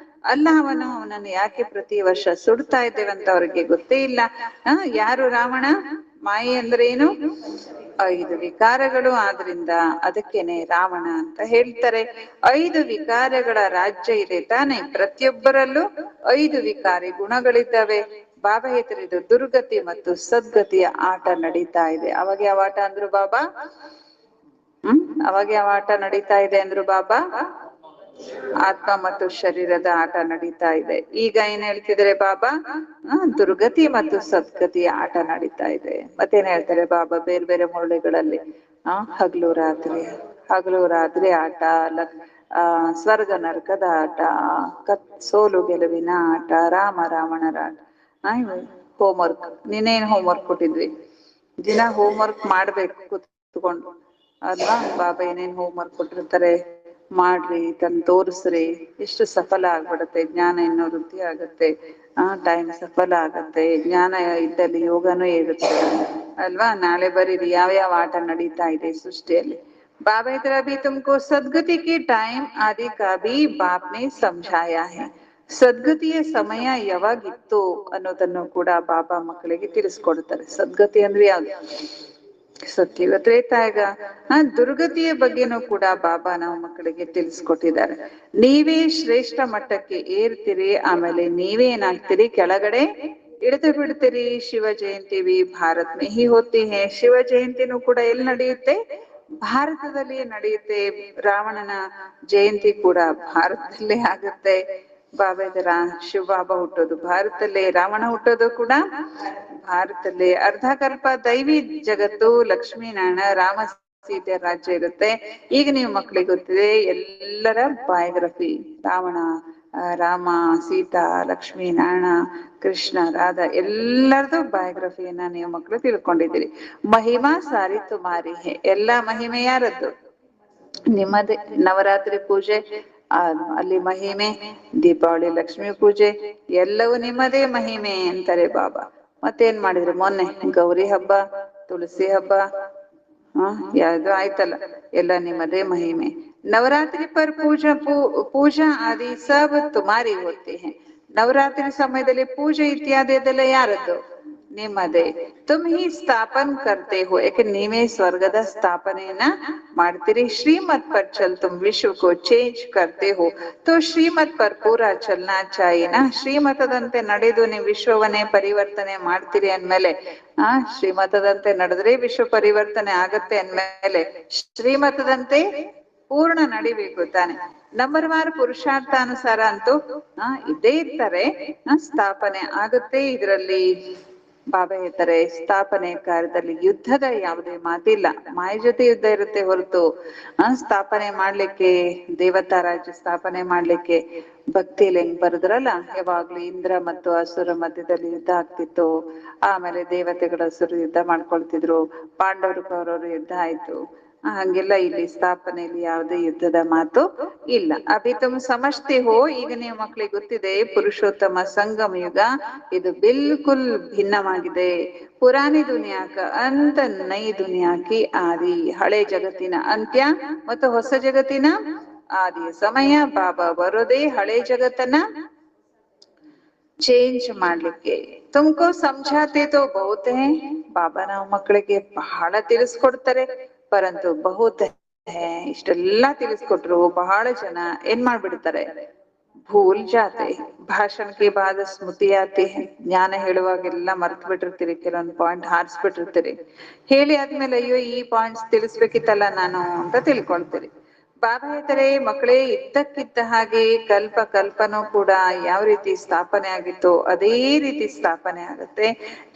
A: ಅಲ್ಲ. ಅವನನ್ನು ಯಾಕೆ ಪ್ರತಿ ವರ್ಷ ಸುಡ್ತಾ ಇದ್ದೇವಂತ ಅವ್ರಿಗೆ ಗೊತ್ತೇ ಇಲ್ಲ. ಯಾರು ರಾವಣ? ಮಾಯೆ ಅಂದ್ರೆ ಏನು? 5 ವಿಕಾರಗಳು. ಆದ್ರಿಂದ ಅದಕ್ಕೇನೆ ರಾವಣ ಅಂತ ಹೇಳ್ತಾರೆ. 5 ವಿಕಾರಗಳ ರಾಜ್ಯ ಇದೆ ತಾನೆ. ಪ್ರತಿಯೊಬ್ಬರಲ್ಲೂ 5 ವಿಕಾರಿ ಗುಣಗಳಿದ್ದಾವೆ. ಬಾಬಾ ಹೇಳ್ತಾರೆ ಇದು ದುರ್ಗತಿ ಮತ್ತು ಸದ್ಗತಿಯ ಆಟ ನಡೀತಾ ಇದೆ. ಅವಾಗ ಯಾವ ಆಟ ಅಂದ್ರು ಬಾಬಾ? ಅವಾಗ ಯಾವ ಆಟ ನಡೀತಾ ಇದೆ ಅಂದ್ರು ಬಾಬಾ? ಆತ್ಮ ಮತ್ತು ಶರೀರದ ಆಟ ನಡೀತಾ ಇದೆ. ಈಗ ಏನ್ ಹೇಳ್ತಿದ್ರೆ ಬಾಬಾ? ದುರ್ಗತಿ ಮತ್ತು ಸದ್ಗತಿಯ ಆಟ ನಡೀತಾ ಇದೆ. ಮತ್ತೇನ್ ಹೇಳ್ತಾರೆ ಬಾಬಾ ಬೇರೆ ಬೇರೆ ಮುರಳಿಗಳಲ್ಲಿ? ಹಗಲು ರಾತ್ರಿ, ಹಗಲು ರಾತ್ರಿ ಆಟ, ಸ್ವರ್ಗ ನರಕದ ಆಟ, ಸೋಲು ಗೆಲುವಿನ ಆಟ, ರಾಮ ರಾವಣರ ಆಟ. ಹೋಮ್ವರ್ಕ್, ನೀನೇನ್ ಹೋಮ್ವರ್ಕ್ ಕೊಟ್ಟಿದ್ವಿ? ದಿನ ಹೋಮ್ವರ್ಕ್ ಮಾಡ್ಬೇಕು ಕುತ್ಕೊಂಡು ಅಲ್ವಾ? ಬಾಬಾ ಏನೇನ್ ಹೋಮ್ವರ್ಕ್ ಕೊಟ್ಟಿರ್ತಾರೆ ಮಾಡ್ರಿ, ತಂದು ತೋರಿಸ್ರಿ. ಎಷ್ಟು ಸಫಲ ಆಗ್ಬಿಡತ್ತೆ. ಜ್ಞಾನ ಇನ್ನೂ ವೃದ್ಧಿ ಆಗತ್ತೆ. ಟೈಮ್ ಸಫಲ ಆಗತ್ತೆ. ಜ್ಞಾನ ಇದ್ದಲ್ಲಿ ಯೋಗನೂ ಇರುತ್ತೆ ಅಲ್ವಾ? ನಾಳೆ ಬರೀರಿ ಯಾವ ಯಾವ ಆಟ ನಡೀತಾ ಇದೆ ಸೃಷ್ಟಿಯಲ್ಲಿ. ಬಾಬಾ ಇತರ ಅಭಿ ತುಮಕೋ ಸದ್ಗತಿ ಕಿ ಟೈಮ್ ಆದಿ ಕಾ ಭಿ ಬಾಪ್ನೆ ಸಮझाया है. ಸದ್ಗತಿಯ ಸಮಯ ಯಾವಾಗಿತ್ತು ಅನ್ನೋದನ್ನು ಕೂಡ ಬಾಬಾ ಮಕ್ಕಳಿಗೆ ತಿಳಿಸ್ಕೊಡ್ತಾರೆ. ಸದ್ಗತಿ ಅಂದ್ರೆ ಯಾವ್ದು? ಸತ್ಯುಗ ತ್ರೇತಾಯುಗ. ದುರ್ಗತಿಯ ಬಗ್ಗೆನೂ ಕೂಡ ಬಾಬಾ ನಾವು ಮಕ್ಕಳಿಗೆ ತಿಳಿಸ್ಕೊಟ್ಟಿದ್ದಾರೆ. ನೀವೇ ಶ್ರೇಷ್ಠ ಮಟ್ಟಕ್ಕೆ ಏರ್ತೀರಿ, ಆಮೇಲೆ ನೀವೇ ಏನಾಗ್ತೀರಿ? ಕೆಳಗಡೆ ಇಳಿದು ಬಿಡ್ತೀರಿ. ಶಿವ ಜಯಂತಿ ವಿ ಭಾರತ್ ಮೇ ಹಿ ಹೋತಿ ಹೈ. ಶಿವ ಜಯಂತಿನೂ ಕೂಡ ಎಲ್ಲಿ ನಡೆಯುತ್ತೆ? ಭಾರತದಲ್ಲಿ ನಡೆಯುತ್ತೆ. ರಾವಣನ ಜಯಂತಿ ಕೂಡ ಭಾರತದಲ್ಲೇ ಆಗುತ್ತೆ. ಬಾಬಾ ಇದರ ಶಿವ ಬಾಬಾ ಹುಟ್ಟೋದು ಭಾರತದಲ್ಲೇ, ರಾವಣ ಹುಟ್ಟೋದು ಕೂಡ ಭಾರತದಲ್ಲೇ. ಅರ್ಧ ಕಲ್ಪ ದೈವಿ ಜಗತ್ತು, ಲಕ್ಷ್ಮೀನಾರಾಯಣ, ರಾಮ ಸೀತೆ ರಾಜ್ಯ ಇರುತ್ತೆ. ಈಗ ನೀವು ಮಕ್ಕಳಿಗೆ ಗೊತ್ತಿದೆ ಎಲ್ಲರ ಬಯೋಗ್ರಫಿ. ರಾವಣ, ರಾಮ, ಸೀತಾ, ಲಕ್ಷ್ಮೀನಾರಾಯಣ, ಕೃಷ್ಣ, ರಾಧಾ ಎಲ್ಲರದು ಬಯೋಗ್ರಫಿಯನ್ನ ನೀವು ಮಕ್ಕಳು ತಿಳ್ಕೊಂಡಿದ್ದೀರಿ. ಮಹಿಮಾ ಸಾರಿ ತುಮಾರಿ ಹೇ. ಎಲ್ಲಾ ಮಹಿಮೆ ಯಾರದ್ದು? ನಿಮ್ಮದೇ. ನವರಾತ್ರಿ ಪೂಜೆ ಅಲ್ಲಿ ಮಹಿಮೆ, ದೀಪಾವಳಿ ಲಕ್ಷ್ಮೀ ಪೂಜೆ ಎಲ್ಲವೂ ನಿಮ್ಮದೇ ಮಹಿಮೆ ಅಂತಾರೆ ಬಾಬಾ. ಮತ್ತೇನ್ ಮಾಡಿದ್ರು ಮೊನ್ನೆ? ಗೌರಿ ಹಬ್ಬ, ತುಳಸಿ ಹಬ್ಬ, ಯಾವ್ದು ಆಯ್ತಲ್ಲ, ಎಲ್ಲ ನಿಮ್ಮದೇ ಮಹಿಮೆ. ನವರಾತ್ರಿ ಪರ್ ಪೂಜಾ ಆದಿ ಸಬ್ ತುಮಾರಿ ಹೋತಿ ಹೈ. ನವರಾತ್ರಿ ಸಮಯದಲ್ಲಿ ಪೂಜೆ ಇತ್ಯಾದಿ ಅದೆಲ್ಲ ಯಾರದ್ದು? ನಿಮ್ಮದೇ. ತುಮ್ ಹಿ ಸ್ಥಾಪನ್ ಕರ್ತೆ ಹೋ, ಯಾಕೆ ನೀವೇ ಸ್ವರ್ಗದ ಸ್ಥಾಪನೆಯನ್ನ ಮಾಡ್ತೀರಿ. ಶ್ರೀಮತ್ ಪರ್ ಚಲ್ ತುಮ್ ವಿಶ್ವ ಕೋ ಚೇಂಜ್ ಕರ್ತೆ ಹೋ, ತೋ ಶ್ರೀಮತ್ ಪರ್ ಪೂರಾ ಚಲ್ನಾ ಚಾಹಿನಾ. ಶ್ರೀಮತದಂತೆ ನಡೆದು ನೀವು ವಿಶ್ವವನ್ನೇ ಪರಿವರ್ತನೆ ಮಾಡ್ತೀರಿ ಅಂದ್ಮೇಲೆ, ಶ್ರೀಮತದಂತೆ ನಡೆದ್ರೆ ವಿಶ್ವ ಪರಿವರ್ತನೆ ಆಗತ್ತೆ ಅಂದ್ಮೇಲೆ ಶ್ರೀಮತದಂತೆ ಪೂರ್ಣ ನಡಿಬೇಕು ತಾನೆ. ನಂಬರ್ ವಾರ್ ಪುರುಷಾರ್ಥಾನುಸಾರ ಅಂತೂ ಇದ್ದೇ ಇರ್ತಾರೆ, ಸ್ಥಾಪನೆ ಆಗುತ್ತೆ. ಇದರಲ್ಲಿ ಬಾಬಾ ಹೇಳ್ತಾರೆ, ಸ್ಥಾಪನೆ ಕಾರ್ಯದಲ್ಲಿ ಯುದ್ಧದ ಯಾವುದೇ ಮಾತಿಲ್ಲ. ಮಾಯ ಜೊತೆ ಯುದ್ಧ ಇರುತ್ತೆ ಹೊರತು ಸ್ಥಾಪನೆ ಮಾಡ್ಲಿಕ್ಕೆ, ದೇವತಾ ರಾಜ್ಯ ಸ್ಥಾಪನೆ ಮಾಡ್ಲಿಕ್ಕೆ ಭಕ್ತಿಯಲ್ಲಿ ಹೆಂಗ್ ಬರುದ್ರಲ್ಲ, ಯಾವಾಗ್ಲೂ ಇಂದ್ರ ಮತ್ತು ಅಸುರ ಮಧ್ಯದಲ್ಲಿ ಯುದ್ಧ ಆಗ್ತಿತ್ತು. ಆಮೇಲೆ ದೇವತೆಗಳ ಅಸುರ ಯುದ್ಧ ಮಾಡ್ಕೊಳ್ತಿದ್ರು, ಪಾಂಡವರು ಕೌರವರು ಯುದ್ಧ ಆಯ್ತು. ಹಂಗೆಲ್ಲ ಇಲ್ಲಿ ಸ್ಥಾಪನೆಯಲ್ಲಿ ಯಾವುದೇ ಯುದ್ಧದ ಮಾತು ಇಲ್ಲ. ಅಭಿ ತುಮ್ ಸಮಜ್ತೆ ಹೋ, ಈಗ ನೀವು ಮಕ್ಳಿಗೆ ಗೊತ್ತಿದೆ ಪುರುಷೋತ್ತಮ ಸಂಗಮ ಯುಗ ಇದು ಬಿಲ್ಕುಲ್ ಭಿನ್ನವಾಗಿದೆ. ಪುರಾಣಿ ದುನಿಯಾಕ ಅಂತ ನೈ ದುನಿಯಾಕಿ ಆದಿ. ಹಳೆ ಜಗತ್ತಿನ ಅಂತ್ಯ ಮತ್ತು ಹೊಸ ಜಗತ್ತಿನ ಆದಿಯ ಸಮಯ. ಬಾಬಾ ಬರೋದೇ ಹಳೆ ಜಗತ್ತನ್ನ ಚೇಂಜ್ ಮಾಡ್ಲಿಕ್ಕೆ. ತುಮ್ಕೋ ಸಮझाते तो बहुत है, ಬಾಬಾ ನಾವು ಮಕ್ಕಳಿಗೆ ಬಹಳ ತಿಳಿಸ್ಕೊಡ್ತಾರೆ. ಪರಂತು ಬಹುತ್ ಹೇ, ಇಷ್ಟೆಲ್ಲಾ ತಿಳಿಸ್ಕೊಟ್ರು ಬಹಳ ಜನ ಏನ್ ಮಾಡ್ಬಿಡ್ತಾರೆ, ಭೂಲ್ ಜಾತೆ. ಭಾಷಣ ಕೆ ಬಾದ ಸ್ಮೃತಿ ಆತಿ ಹೈ, ಜ್ಞಾನ ಹೇಳುವಾಗೆಲ್ಲ ಮರ್ತ್ ಬಿಟ್ಟಿರ್ತೀರಿ, ಕೆಲವೊಂದು ಪಾಯಿಂಟ್ ಹಾರಿಸ್ಬಿಟ್ಟಿರ್ತೀರಿ. ಹೇಳಿ ಆದ್ಮೇಲೆ ಅಯ್ಯೋ ಈ ಪಾಯಿಂಟ್ಸ್ ತಿಳಿಸ್ಬೇಕಿತ್ತಲ್ಲ ನಾನು ಅಂತ ತಿಳ್ಕೊಳ್ತೀರಿ. ಬಾಬಾ ಹೇಳ್ತಾರೆ, ಮಕ್ಕಳೇ ಇದ್ದಕ್ಕಿದ್ದ ಹಾಗೆ ಕಲ್ಪ ಕಲ್ಪನೂ ಕೂಡ ಯಾವ ರೀತಿ ಸ್ಥಾಪನೆ ಆಗಿತ್ತು ಅದೇ ರೀತಿ ಸ್ಥಾಪನೆ ಆಗುತ್ತೆ.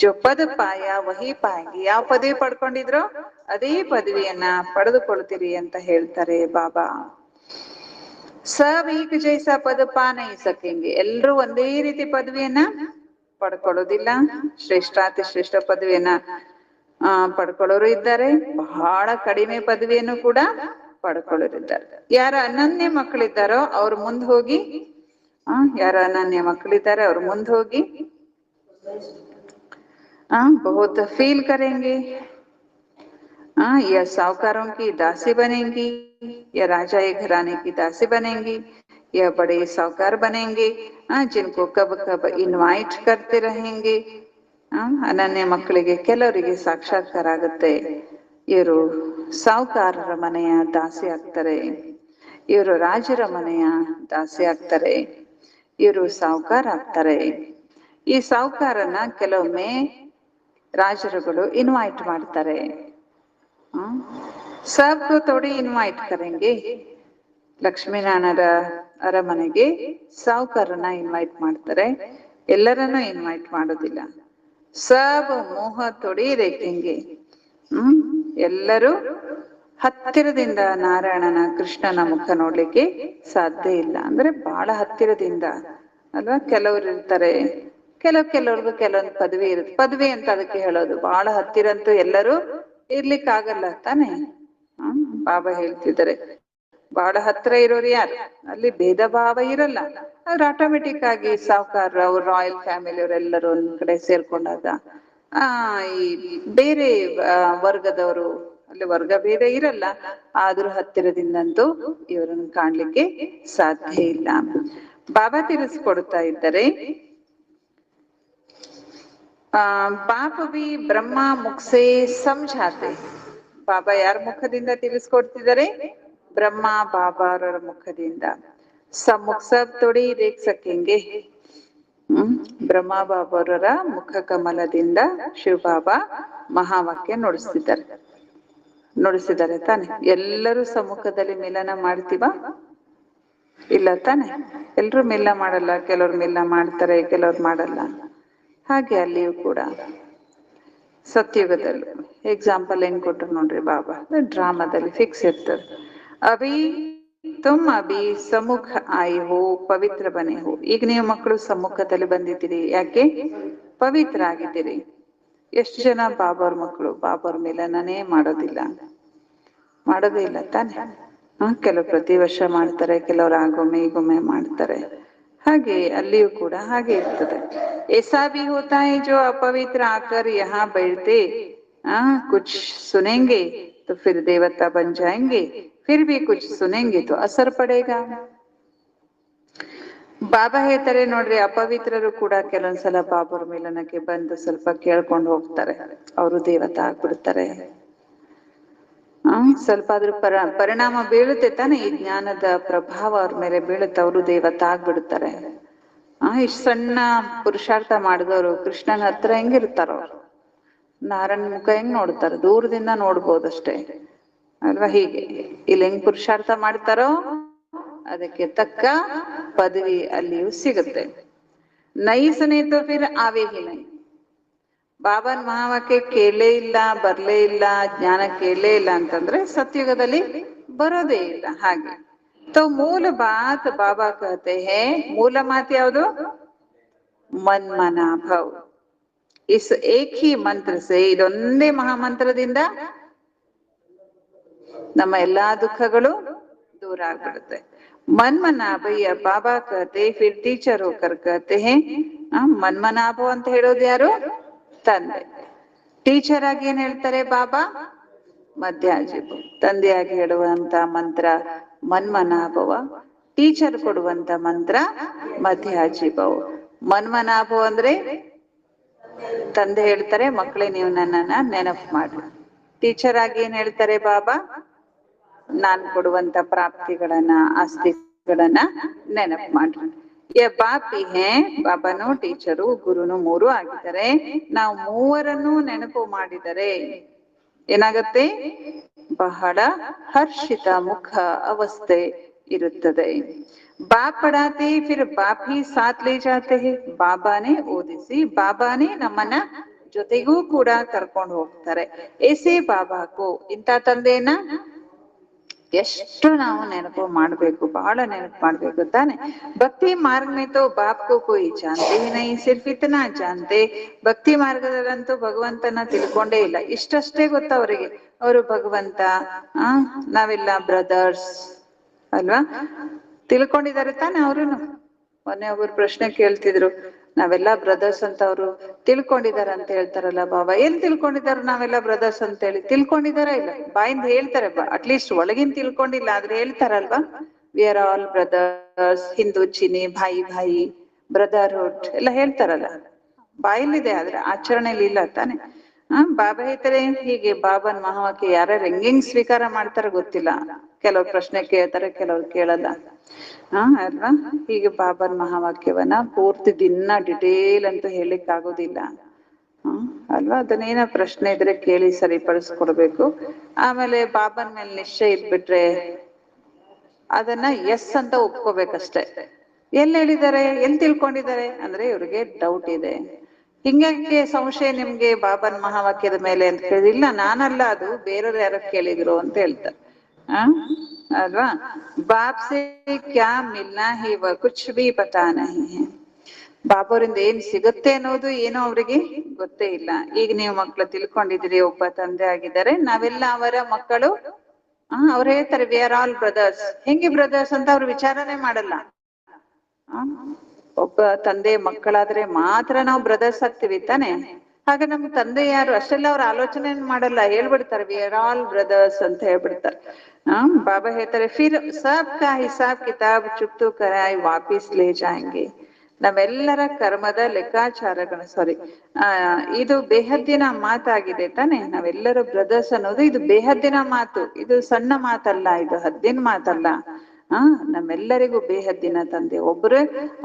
A: ಜೋ ಪದ ಪಾಯ ವಹಿ ಪಾಯಂಗಿ, ಯಾವ ಪದವಿ ಪಡ್ಕೊಂಡಿದ್ರೋ ಅದೇ ಪದವಿಯನ್ನ ಪಡೆದುಕೊಳ್ತೀರಿ ಅಂತ ಹೇಳ್ತಾರೆ ಬಾಬಾ. ಸಬ್ ಏಕ್ ಜೈಸಾ ಪದ ಪಾ ನಹೀ ಸಕೆಂಗೆ, ಎಲ್ರೂ ಒಂದೇ ರೀತಿ ಪದವಿಯನ್ನ ಪಡ್ಕೊಳ್ಳೋದಿಲ್ಲ. ಶ್ರೇಷ್ಠಾತಿ ಶ್ರೇಷ್ಠ ಪದವಿಯನ್ನ ಪಡ್ಕೊಳ್ಳೋರು ಇದ್ದಾರೆ, ಬಹಳ ಕಡಿಮೆ ಪದವಿಯನ್ನು ಕೂಡ ಪಡ್ಕೊಳ್ಳೋರಿದ್ದಾರೆ. ಯಾರ ಅನನ್ಯ ಮಕ್ಕಳಿದ್ದಾರೋ ಅವ್ರ ಮುಂದ್ ಹೋಗಿ, ಯಾರ ಅನನ್ಯ ಮಕ್ಕಳಿದ್ದಾರೆ ಅವ್ರ ಮುಂದ್ ಹೋಗಿ बहुत फील करेंगे, या साहूकारों की दासी बनेंगी, या राजा ए घराने की दासी बनेंगी, या बड़े साहूकार बनेंगे जिनको कब कब इनवाइट करते रहेंगे. ಅನನ್ಯ ಮಕ್ಕಳಿಗೆ ಕೆಲವರಿಗೆ ಸಾಕ್ಷಾತ್ಕಾರ ಆಗುತ್ತೆ, ಇವರು ಸಾಹುಕಾರರ ಮನೆಯ ದಾಸಿ ಆಗ್ತಾರೆ, ಇವರು ರಾಜರ ಮನೆಯ ದಾಸಿ ಆಗ್ತಾರೆ, ಇವರು ಸಾಹುಕಾರ ಆಗ್ತಾರೆ. ಈ ಸಾಹುಕಾರನ ಕೆಲವೊಮ್ಮೆ ರಾಜರುಗಳು ಇನ್ವೈಟ್ ಮಾಡ್ತಾರೆ. ಸಬ್ಕೋ ಥೋಡಿ ಇನ್ವೈಟ್ ಕರೆಂಗೆ, ಲಕ್ಷ್ಮೀನಾರಾಯಣರ ಅರಮನೆಗೆ ಸಾಹುಕಾರನ ಇನ್ವೈಟ್ ಮಾಡ್ತಾರೆ, ಎಲ್ಲರನ್ನೂ ಇನ್ವೈಟ್ ಮಾಡೋದಿಲ್ಲ. ಸಬ್ ಮೋಹ ಥೋಡಿ ರೇಖೆಂಗೆ, ಎಲ್ಲರೂ ಹತ್ತಿರದಿಂದ ನಾರಾಯಣನ ಕೃಷ್ಣನ ಮುಖ ನೋಡ್ಲಿಕ್ಕೆ ಸಾಧ್ಯ ಇಲ್ಲ. ಅಂದ್ರೆ ಬಹಳ ಹತ್ತಿರದಿಂದ ಅಲ್ವಾ. ಕೆಲವ್ರು ಇರ್ತಾರೆ, ಕೆಲವ್ರಿಗೂ ಕೆಲವೊಂದು ಪದವಿ ಇರುತ್ತೆ. ಪದವಿ ಅಂತ ಅದಕ್ಕೆ ಹೇಳೋದು, ಬಹಳ ಹತ್ತಿರ ಅಂತೂ ಎಲ್ಲರೂ ಇರ್ಲಿಕ್ಕಾಗಲ್ಲ ತಾನೆ. ಬಾಬಾ ಹೇಳ್ತಿದ್ದಾರೆ, ಬಹಳ ಹತ್ರ ಇರೋರು ಯಾರು, ಅಲ್ಲಿ ಭೇದ ಭಾವ ಇರಲ್ಲ. ಅವ್ರು ಆಟೋಮೆಟಿಕ್ ಆಗಿ ಸಾಹುಕಾರರು, ಅವ್ರ ರಾಯಲ್ ಫ್ಯಾಮಿಲಿ ಅವರೆಲ್ಲರೂ ಒಂದ್ ಕಡೆ ಸೇರ್ಕೊಂಡಾಗ ಈ ಬೇರೆ ವರ್ಗದವರು, ಅಲ್ಲಿ ವರ್ಗ ಭೇದ ಇರಲ್ಲ, ಆದ್ರೂ ಹತ್ತಿರದಿಂದಂತೂ ಇವರನ್ನು ಕಾಣ್ಲಿಕ್ಕೆ ಸಾಧ್ಯ ಇಲ್ಲ. ಬಾಬಾ ತಿಳಿಸ್ಕೊಡ್ತಾ ಇದ್ದಾರೆ, ಬಾಪ ಬಿ ಬ್ರಹ್ಮ ಮುಖಸೆ ಸಮझाते. ಬಾಬಾ ಯಾರ ಮುಖದಿಂದ ತಿಳಿಸ್ಕೊಡ್ತಿದ್ದಾರೆ, ಬ್ರಹ್ಮ ಬಾಬಾ ಅವರ ಮುಖದಿಂದ. ಮುಖ ಸಬ್ ಥೋಡಿ ದೇಖ್ ಸಕೆಂಗೆ, ಬ್ರಹ್ಮ ಬಾಬಾರವರ ಮುಖ ಕಮಲದಿಂದ ಶಿವ ಬಾಬಾ ಮಹಾವಾಕ್ಯ ನುಡಿಸಿದ್ದಾರೆ ತಾನೆ. ಎಲ್ಲರೂ ಸಮ್ಮುಖದಲ್ಲಿ ಮಿಲನ ಮಾಡ್ತೀವ, ಇಲ್ಲ ತಾನೆ. ಎಲ್ರು ಮಿಲ್ಲ ಮಾಡಲ್ಲ, ಕೆಲವ್ರು ಮಿಲ್ಲ ಮಾಡ್ತಾರೆ, ಕೆಲವ್ರು ಮಾಡಲ್ಲ. ಹಾಗೆ ಅಲ್ಲಿಯೂ ಕೂಡ ಸತ್ಯುಗದಲ್ಲಿ ಎಕ್ಸಾಂಪಲ್ ಹೆಂಗ್ ಕೊಟ್ರು ನೋಡ್ರಿ ಬಾಬಾ, ಡ್ರಾಮಾದಲ್ಲಿ ಫಿಕ್ಸ್ ಇರ್ತದೆ. ಅಭಿ ತುಮ್ ಅಭಿ ಸಮ್ಮುಖ ಆಯಿ ಹೋ ಪವಿತ್ರ ಬನೆ ಹೋ, ಈಗ ನೀವು ಮಕ್ಕಳು ಸಮ್ಮುಖದಲ್ಲಿ ಬಂದಿದ್ದೀರಿ, ಯಾಕೆ ಪವಿತ್ರ ಆಗಿದ್ದೀರಿ. ಎಷ್ಟು ಜನ ಬಾಬಾವ್ರ ಮಕ್ಕಳು ಬಾಬಾವ್ರ ಮಿಲನನೇ ಮಾಡೋದೇ ಇಲ್ಲ ತಾನೆ. ಕೆಲವು ಪ್ರತಿ ವರ್ಷ ಮಾಡ್ತಾರೆ, ಕೆಲವರು ಆಗೊಮ್ಮೆ ಈಗೊಮ್ಮೆ ಮಾಡ್ತಾರೆ. ಹಾಗೆ ಅಲ್ಲಿಯೂ ಕೂಡ ಹಾಗೆ ಇರ್ತದೆ. ऐसा भी होता है जो अपवित्र आकर यहाँ बैठते, कुछ सुनेंगे तो फिर देवता बन जाएंगे, फिर भी कुछ सुनेंगे तो असर पड़ेगा. ಬಾಬಾ ಹೇಳ್ತಾರೆ ನೋಡ್ರಿ, ಅಪವಿತ್ರರು ಕೂಡ ಕೆಲವೊಂದ್ಸಲ ಬಾಬರ ಮಿಲನಕ್ಕೆ ಬಂದು ಸ್ವಲ್ಪ ಕೇಳ್ಕೊಂಡು ಹೋಗ್ತಾರೆ, ಅವರು ದೇವತಾ ಆಗ್ಬಿಡ್ತಾರೆ. ಸ್ವಲ್ಪ ಅದ್ರ ಪರಿಣಾಮ ಬೀಳುತ್ತೆ ತಾನೆ, ಈ ಜ್ಞಾನದ ಪ್ರಭಾವ ಅವ್ರ ಮೇಲೆ ಬೀಳುತ್ತೆ, ಅವರು ದೇವತಾ ಆಗ್ಬಿಡ್ತಾರೆ. ಇಷ್ಟು ಸಣ್ಣ ಪುರುಷಾರ್ಥ ಮಾಡಿದವರು ಕೃಷ್ಣನ ಹತ್ರ ಹೆಂಗಿರ್ತಾರ, ಅವ್ರು ನಾರಾಯಣ ಮುಖ ಹೆಂಗ್ ನೋಡ್ತಾರ, ದೂರದಿಂದ ನೋಡ್ಬೋದಷ್ಟೇ ಅಲ್ವಾ. ಹೀಗೆ ಇಲ್ಲಿ ಹೆಂಗ್ ಪುರುಷಾರ್ಥ ಮಾಡ್ತಾರೋ ಅದಕ್ಕೆ ತಕ್ಕ ಪದವಿ ಅಲ್ಲಿಯೂ ಸಿಗುತ್ತೆ. ನೈಸನೆ ತೋ ಫಿರ್ ಆವೆ ಹಿ ನೈ. ಬಾಬನ್ ಮಹಾವಾಕ್ಯ ಕೇಳೇ ಇಲ್ಲ, ಬರ್ಲೇ ಇಲ್ಲ, ಜ್ಞಾನ ಕೇಳಲೇ ಇಲ್ಲ ಅಂತಂದ್ರೆ ಸತ್ಯುಗದಲ್ಲಿ ಬರೋದೇ ಇಲ್ಲ. ಹಾಗೆ ತೋ ಮೂಲ ಬಾತ್ ಬಾಬಾ ಕಹತೆ ಹೇ, ಮೂಲ ಮಾತು ಯಾವುದು? ಮನ್ಮನಾ ಭವ್. ಇಸ್ ಏಕ್ ಹಿ ಮಂತ್ರ ಸೆ, ಇದೊಂದೇ ಮಹಾಮಂತ್ರದಿಂದ ನಮ್ಮ ಎಲ್ಲಾ ದುಃಖಗಳು ದೂರ ಆಗ್ಬಿಡುತ್ತೆ. ಮನ್ಮನಾಭಯ್ಯ ಬಾಬಾ ಕಹತೆ ಫಿರ್ ಟೀಚರ್ ಹೋಕರ್ ಕಹತೆ ಹೇ. ಮನ್ಮನಾಭ ಅಂತ ಹೇಳೋದು ಯಾರು? ತಂದೆ. ಟೀಚರ್ ಆಗಿ ಏನ್ ಹೇಳ್ತಾರೆ ಬಾಬಾ? ಮಧ್ಯಾಜೀಬು. ತಂದೆಯಾಗಿ ಹೇಳುವಂತ ಮಂತ್ರ ಮನ್ಮನಾಭವ, ಟೀಚರ್ ಕೊಡುವಂತ ಮಂತ್ರ ಮಧ್ಯಾಜೀಭವ. ಮನ್ಮನಾಭವ ಅಂದ್ರೆ ತಂದೆ ಹೇಳ್ತಾರೆ, ಮಕ್ಕಳೇ ನೀವು ನನ್ನನ್ನ ನೆನಪು ಮಾಡ್ರಿ. ಟೀಚರ್ ಆಗಿ ಏನ್ ಹೇಳ್ತಾರೆ ಬಾಬಾ? ನಾನ್ ಕೊಡುವಂತ ಪ್ರಾಪ್ತಿಗಳನ್ನ, ಆಸ್ತಿಗಳನ್ನ ನೆನಪು ಮಾಡ್ರಿ. ಬಾಪಿ ಹೇ, ಬಾಬಾನು ಟೀಚರು ಗುರುನು ಮೂರು ಆಗಿದ್ದಾರೆ. ನಾವು ಮೂವರನ್ನು ನೆನಪು ಮಾಡಿದರೆ ಏನಾಗತ್ತೆ? ಬಹಳ ಹರ್ಷಿತ ಮುಖ ಅವಸ್ಥೆ ಇರುತ್ತದೆ. ಬಾಪ್ ಪಡಾತೆ ಫಿರ್ ಬಾಪ್ ಹಿ ಸಾಥ್ ಲೇ ಜಾತೆ ಹೇ. ಬಾಬಾನೇ ಓದಿಸಿ, ಬಾಬಾನೇ ನಮ್ಮನ್ನ ಜೊತೆಗೂ ಕೂಡ ಕರ್ಕೊಂಡು ಹೋಗ್ತಾರೆ. ಏಸೇ ಬಾಬಾಕು, ಇಂಥ ತಂದೆಯನ್ನ ಎಷ್ಟು ನಾವು ನೆನಪು ಮಾಡ್ಬೇಕು, ಬಹಳ ನೆನಪು ಮಾಡ್ಬೇಕು ತಾನೆ. ಭಕ್ತಿ ಮಾರ್ಗ ಮೇ ತೋ ಬಾಪ್ ಕೋ ಕೋಯಿ ಜಾನ್ತೆ ಹಿ ನಹೀ, ಸಿರ್ಫ್ ಇತನಾ ಜಾನ್ತೆ. ಭಕ್ತಿ ಮಾರ್ಗದಲ್ಲಂತೂ ಭಗವಂತನ ತಿಳ್ಕೊಂಡೇ ಇಲ್ಲ, ಇಷ್ಟಷ್ಟೇ ಗೊತ್ತ ಅವರಿಗೆ. ಅವರು ಭಗವಂತ, ನಾವೆಲ್ಲ ಬ್ರದರ್ಸ್ ಅಲ್ವಾ, ತಿಳ್ಕೊಂಡಿದ್ದಾರೆ ತಾನೆ ಅವ್ರುನು. ಮೊನ್ನೆ ಒಬ್ರು ಪ್ರಶ್ನೆ ಕೇಳ್ತಿದ್ರು, ನಾವೆಲ್ಲ ಬ್ರದರ್ಸ್ ಅಂತ ಅವರು ತಿಳ್ಕೊಂಡಿದಾರ ಅಂತ ಹೇಳ್ತಾರಲ್ಲ ಬಾಬಾ, ಏನ್ ತಿಳ್ಕೊಂಡಿದಾರ ನಾವೆಲ್ಲ ಬ್ರದರ್ಸ್ ಅಂತ ಹೇಳಿ? ತಿಳ್ಕೊಂಡಿದಾರ ಇಲ್ಲ, ಬಾಯಿಂದ ಹೇಳ್ತಾರೆ, ಅಟ್ಲೀಸ್ಟ್ ಒಳಗಿನ್ ತಿಳ್ಕೊಂಡಿಲ್ಲ ಆದ್ರೆ ಹೇಳ್ತಾರಲ್ವಾ, we are all brothers, Hindu Chini ಭಾಯಿ ಭಾಯಿ, ಬ್ರದರ್ಹುಡ್ ಎಲ್ಲ ಹೇಳ್ತಾರಲ್ಲ, ಬಾಯಲ್ಲಿದೆ ಆದ್ರೆ ಆಚರಣೆಯಲ್ಲಿ ಇಲ್ಲ ತಾನೆ. ಬಾಬಾ ಹೇಳ್ತಾರೆ ಹೀಗೆ. ಬಾಬನ್ ಮಹಾವಾಕ್ಯ ಯಾರ್ಯಾರು ಹೆಂಗ್ ಸ್ವೀಕಾರ ಮಾಡ್ತಾರ ಗೊತ್ತಿಲ್ಲ, ಕೆಲವ್ರು ಪ್ರಶ್ನೆ ಕೇಳ್ತಾರೆ, ಕೆಲವ್ರು ಕೇಳಲ್ಲ, ಅಲ್ವಾ. ಹೀಗೆ ಬಾಬನ್ ಮಹಾವಾಕ್ಯವನ್ನ ಪೂರ್ತಿ ದಿನ ಡಿಟೇಲ್ ಅಂತ ಹೇಳಿಕ್ ಆಗೋದಿಲ್ಲ, ಅಲ್ವಾ. ಅದನ್ನೇನ ಪ್ರಶ್ನೆ ಇದ್ರೆ ಕೇಳಿ ಸರಿಪಡಿಸ್ಕೊಡ್ಬೇಕು. ಆಮೇಲೆ ಬಾಬನ್ ಮೇಲೆ ನಿಶ್ಚಯ ಇದ್ಬಿಟ್ರೆ ಅದನ್ನ ಎಸ್ ಅಂತ ಒಪ್ಕೋಬೇಕಷ್ಟೆ. ಎಲ್ಲಿ ಹೇಳಿದ್ದಾರೆ, ಎಲ್ಲಿ ತಿಳ್ಕೊಂಡಿದ್ದಾರೆ ಅಂದ್ರೆ ಇವ್ರಿಗೆ ಡೌಟ್ ಇದೆ. ಹಿಂಗಕ್ಕೆ ಸಂಶಯ ನಿಮ್ಗೆ ಬಾಬನ್ ಮಹಾವಾಕ್ಯದ ಮೇಲೆ ಅಂತ ಕೇಳಿದಿಲ್ಲ, ನಾನಲ್ಲ ಅದು ಬೇರೆಯವ್ರು ಯಾರೋ ಕೇಳಿದ್ರು ಅಂತ ಹೇಳ್ತಾರೆ, ಅಲ್ವಾ. ಬಾಪ್ ಸೆ ಕ್ಯಾ ಮಿಲ್ನಾ ಹಿ ವ ಕುಚ್ ಭಿ ಪತಾ ನಹೀ ಹೈ. ಬಾಬೋರಿಂದ ಏನ್ ಸಿಗುತ್ತೆ ಅನ್ನೋದು ಏನೋ ಅವ್ರಿಗೆ ಗೊತ್ತೇ ಇಲ್ಲ. ಈಗ ನೀವು ಮಕ್ಳು ತಿಳ್ಕೊಂಡಿದ್ದೀರಿ, ಒಬ್ಬ ತಂದೆ ಆಗಿದ್ದಾರೆ, ನಾವೆಲ್ಲ ಅವರ ಮಕ್ಕಳು. ಅವ್ರು ಹೇಳ್ತಾರೆ ವಿ ಆರ್ ಆಲ್ ಬ್ರದರ್ಸ್. ಹೆಂಗೆ ಬ್ರದರ್ಸ್ ಅಂತ ಅವ್ರು ವಿಚಾರನೆ ಮಾಡಲ್ಲ. ಒಬ್ಬ ತಂದೆ ಮಕ್ಕಳಾದ್ರೆ ಮಾತ್ರ ನಾವು ಬ್ರದರ್ಸ್ ಆಗ್ತೀವಿ ತಾನೆ. ಹಾಗ ನಮ್ ತಂದೆ ಯಾರು ಅಷ್ಟೆಲ್ಲ ಅವ್ರ ಆಲೋಚನೆ ಮಾಡಲ್ಲ, ಹೇಳ್ಬಿಡ್ತಾರೆ ವಿ ಆರ್ ಆಲ್ ಬ್ರದರ್ಸ್ ಅಂತ ಹೇಳ್ಬಿಡ್ತಾರೆ. ಬಾಬಾ ಹೇಳ್ತಾರೆ ಫಿರ್ ಸಬ್ ಕಾ ಹಿಸಾಬ್ ಕಿತಾಬ್ ಚುಕ್ತು ಕರಾಯ್ ವಾಪಿಸ್ ಲೇ ಜಾಯಂಗೆ. ನಮ್ಮೆಲ್ಲರ ಕರ್ಮದ ಲೆಕ್ಕಾಚಾರಗಳು, ಸಾರಿ, ಇದು ಬೇಹದ್ದಿನ ಮಾತಾಗಿದೆ ತಾನೆ. ನಾವೆಲ್ಲರೂ ಬ್ರದರ್ಸ್ ಅನ್ನೋದು ಇದು ಬೇಹದ್ದಿನ ಮಾತು, ಇದು ಸಣ್ಣ ಮಾತಲ್ಲ, ಇದು ಹದ್ದಿನ ಮಾತಲ್ಲ. ನಮ್ಮೆಲ್ಲರಿಗೂ ಬೇಹದ್ದಿನ ತಂದೆ ಒಬ್ರು,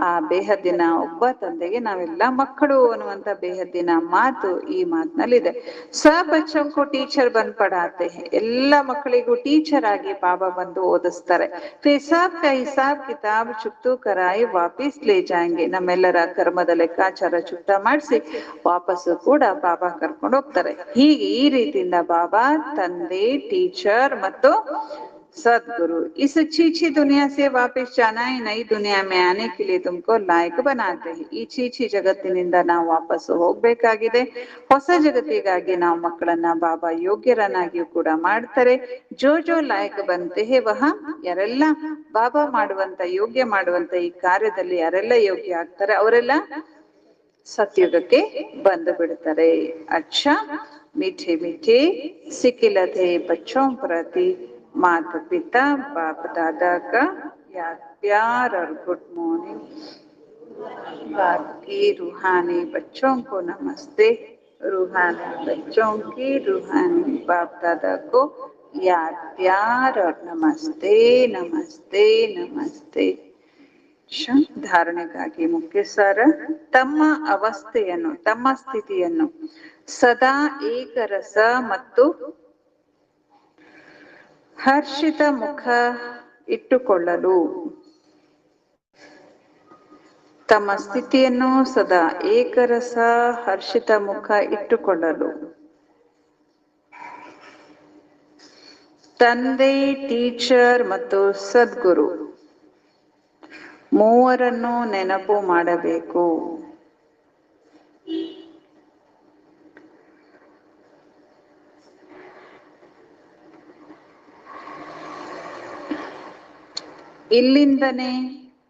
A: ಆ ಬೇಹದ್ದಿನ ಒಬ್ಬ ತಂದೆಗೆ ನಾವೆಲ್ಲ ಮಕ್ಕಳು ಅನ್ನುವಂತ ಬೇಹದ್ದಿನ ಮಾತು ಈ ಮಾತಿನಲ್ಲಿದೆ. ಸಬ್ ಬಚ್ಚೋಂಕು ಟೀಚರ್ ಬಂದ್ ಪಡಾತೆ ಹೈ. ಎಲ್ಲ ಮಕ್ಕಳಿಗೂ ಟೀಚರ್ ಆಗಿ ಬಾಬಾ ಬಂದು ಓದಿಸ್ತಾರೆ. ಹಿಸಾಬ್ ಕಾ ಹಿಸಾಬ್ ಕಿತಾಬ್ ಚುಕ್ತು ಕರಾಯಿ ವಾಪಿಸ್ ಲೇ ಜಾಯಂಗೆ. ನಮ್ಮೆಲ್ಲರ ಕರ್ಮದ ಲೆಕ್ಕಾಚಾರ ಚುಕ್ತ ಮಾಡಿಸಿ ವಾಪಸ್ಸು ಕೂಡ ಬಾಬಾ ಕರ್ಕೊಂಡು ಹೋಗ್ತಾರೆ. ಹೀಗೆ ಈ ರೀತಿಯಿಂದ ಬಾಬಾ ತಂದೆ, ಟೀಚರ್ ಮತ್ತು सदगुरु इस छीछी दुनिया से वापस जाना है, नई दुनिया में आने के लिए तुमको लायक बनाते हैं. ಈ ಚೀಚಿ ಜಗತ್ತಿನಿಂದ ನಾವು ವಾಪಸ್ಸು ಹೋಗ್ಬೇಕಾಗಿದೆ. ಹೊಸ ಜಗತ್ತಿಗಾಗಿ ನಾವು ಮಕ್ಕಳನ್ನ ಬಾಬಾ ಯೋಗ್ಯರನ್ನಾಗಿಯೂ ಕೂಡ ಮಾಡ್ತಾರೆ. ಜೋ ಜೋ ಲಾಯಕ್ ಬಂತೆ ಹೇ ವಹ, ಯಾರೆಲ್ಲ ಬಾಬಾ ಮಾಡುವಂತ ಯೋಗ್ಯ ಮಾಡುವಂತ ಈ ಕಾರ್ಯದಲ್ಲಿ ಯಾರೆಲ್ಲ ಯೋಗ್ಯ ಆಗ್ತಾರೆ ಅವರೆಲ್ಲ ಸತ್ಯುಗಕ್ಕೆ ಬಂದು ಬಿಡ್ತಾರೆ. ಅಚ್ಚಾ मीठे मीठे सिकिलते बच्चों प्रति माता पिता बाप दादा का याद प्यार और गुड मॉर्निंग। बाकी रूहानी बच्चों को नमस्ते। रूहानी बच्चों की रूहानी बाप दादा को याद प्यार और नमस्ते नमस्ते नमस्ते। ಧಾರಣೆಗಾಗಿ ಮುಖ್ಯ ಸಾರ, ತಮ್ಮ ಅವಸ್ಥೆಯನ್ನು ತಮ್ಮ ಸ್ಥಿತಿಯನ್ನು ಸದಾ ಏಕರಸ ಮತ್ತು ಹರ್ಷಿತ ಮುಖ ಇಟ್ಟುಕೊಳ್ಳಲು, ತಮ್ಮ ಸ್ಥಿತಿಯನ್ನು ಸದಾ ಏಕರಸ ಹರ್ಷಿತ ಮುಖ ಇಟ್ಟುಕೊಳ್ಳಲು ತಂದೆ, ಟೀಚರ್ ಮತ್ತು ಸದ್ಗುರು ಮೂವರನ್ನು ನೆನಪು ಮಾಡಬೇಕು. ಇಲ್ಲಿಂದನೇ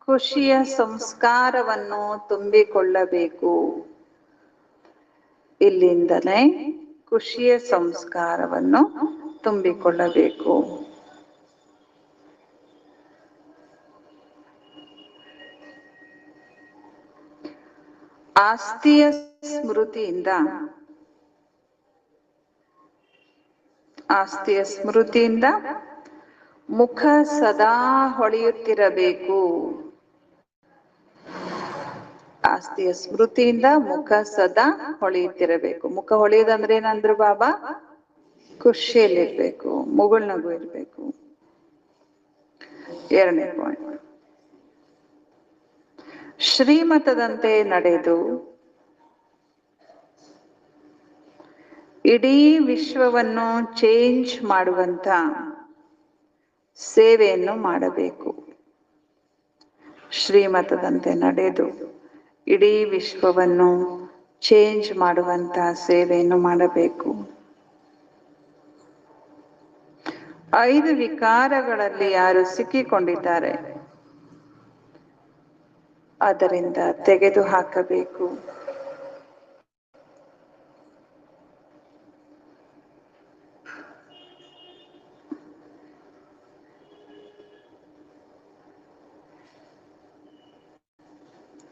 A: ಖುಷಿಯ ಸಂಸ್ಕಾರವನ್ನು ತುಂಬಿಕೊಳ್ಳಬೇಕು. ಇಲ್ಲಿಂದಲೇ ಖುಷಿಯ ಸಂಸ್ಕಾರವನ್ನು ತುಂಬಿಕೊಳ್ಳಬೇಕು. ಆಸ್ತಿಯ ಸ್ಮೃತಿಯಿಂದ ಮುಖ ಸದಾ ಹೊಳೆಯುತ್ತಿರಬೇಕು. ಆಸ್ತಿಯ ಸ್ಮೃತಿಯಿಂದ ಮುಖ ಸದಾ ಹೊಳೆಯುತ್ತಿರಬೇಕು. ಮುಖ ಹೊಳೆಯುವುದಂದ್ರೆ ಏನಂದ್ರು ಬಾಬಾ? ಖುಷಿಯಲ್ಲಿರ್ಬೇಕು, ಮುಗುಳ್ನಗು ಇರ್ಬೇಕು. 2ನೇ ಪಾಯಿಂಟ್, ಶ್ರೀಮತದಂತೆ ನಡೆದು ಇಡೀ ವಿಶ್ವವನ್ನು ಚೇಂಜ್ ಮಾಡುವಂತ ಸೇವೆಯನ್ನು ಮಾಡಬೇಕು. ಶ್ರೀಮತದಂತೆ ನಡೆದು ಇಡೀ ವಿಶ್ವವನ್ನು ಚೇಂಜ್ ಮಾಡುವಂತ ಸೇವೆಯನ್ನು ಮಾಡಬೇಕು. 5 ವಿಕಾರಗಳಲ್ಲಿ ಯಾರು ಸಿಕ್ಕಿಕೊಂಡಿದ್ದಾರೆ ಅದರಿಂದ ತೆಗೆದು ಹಾಕಬೇಕು.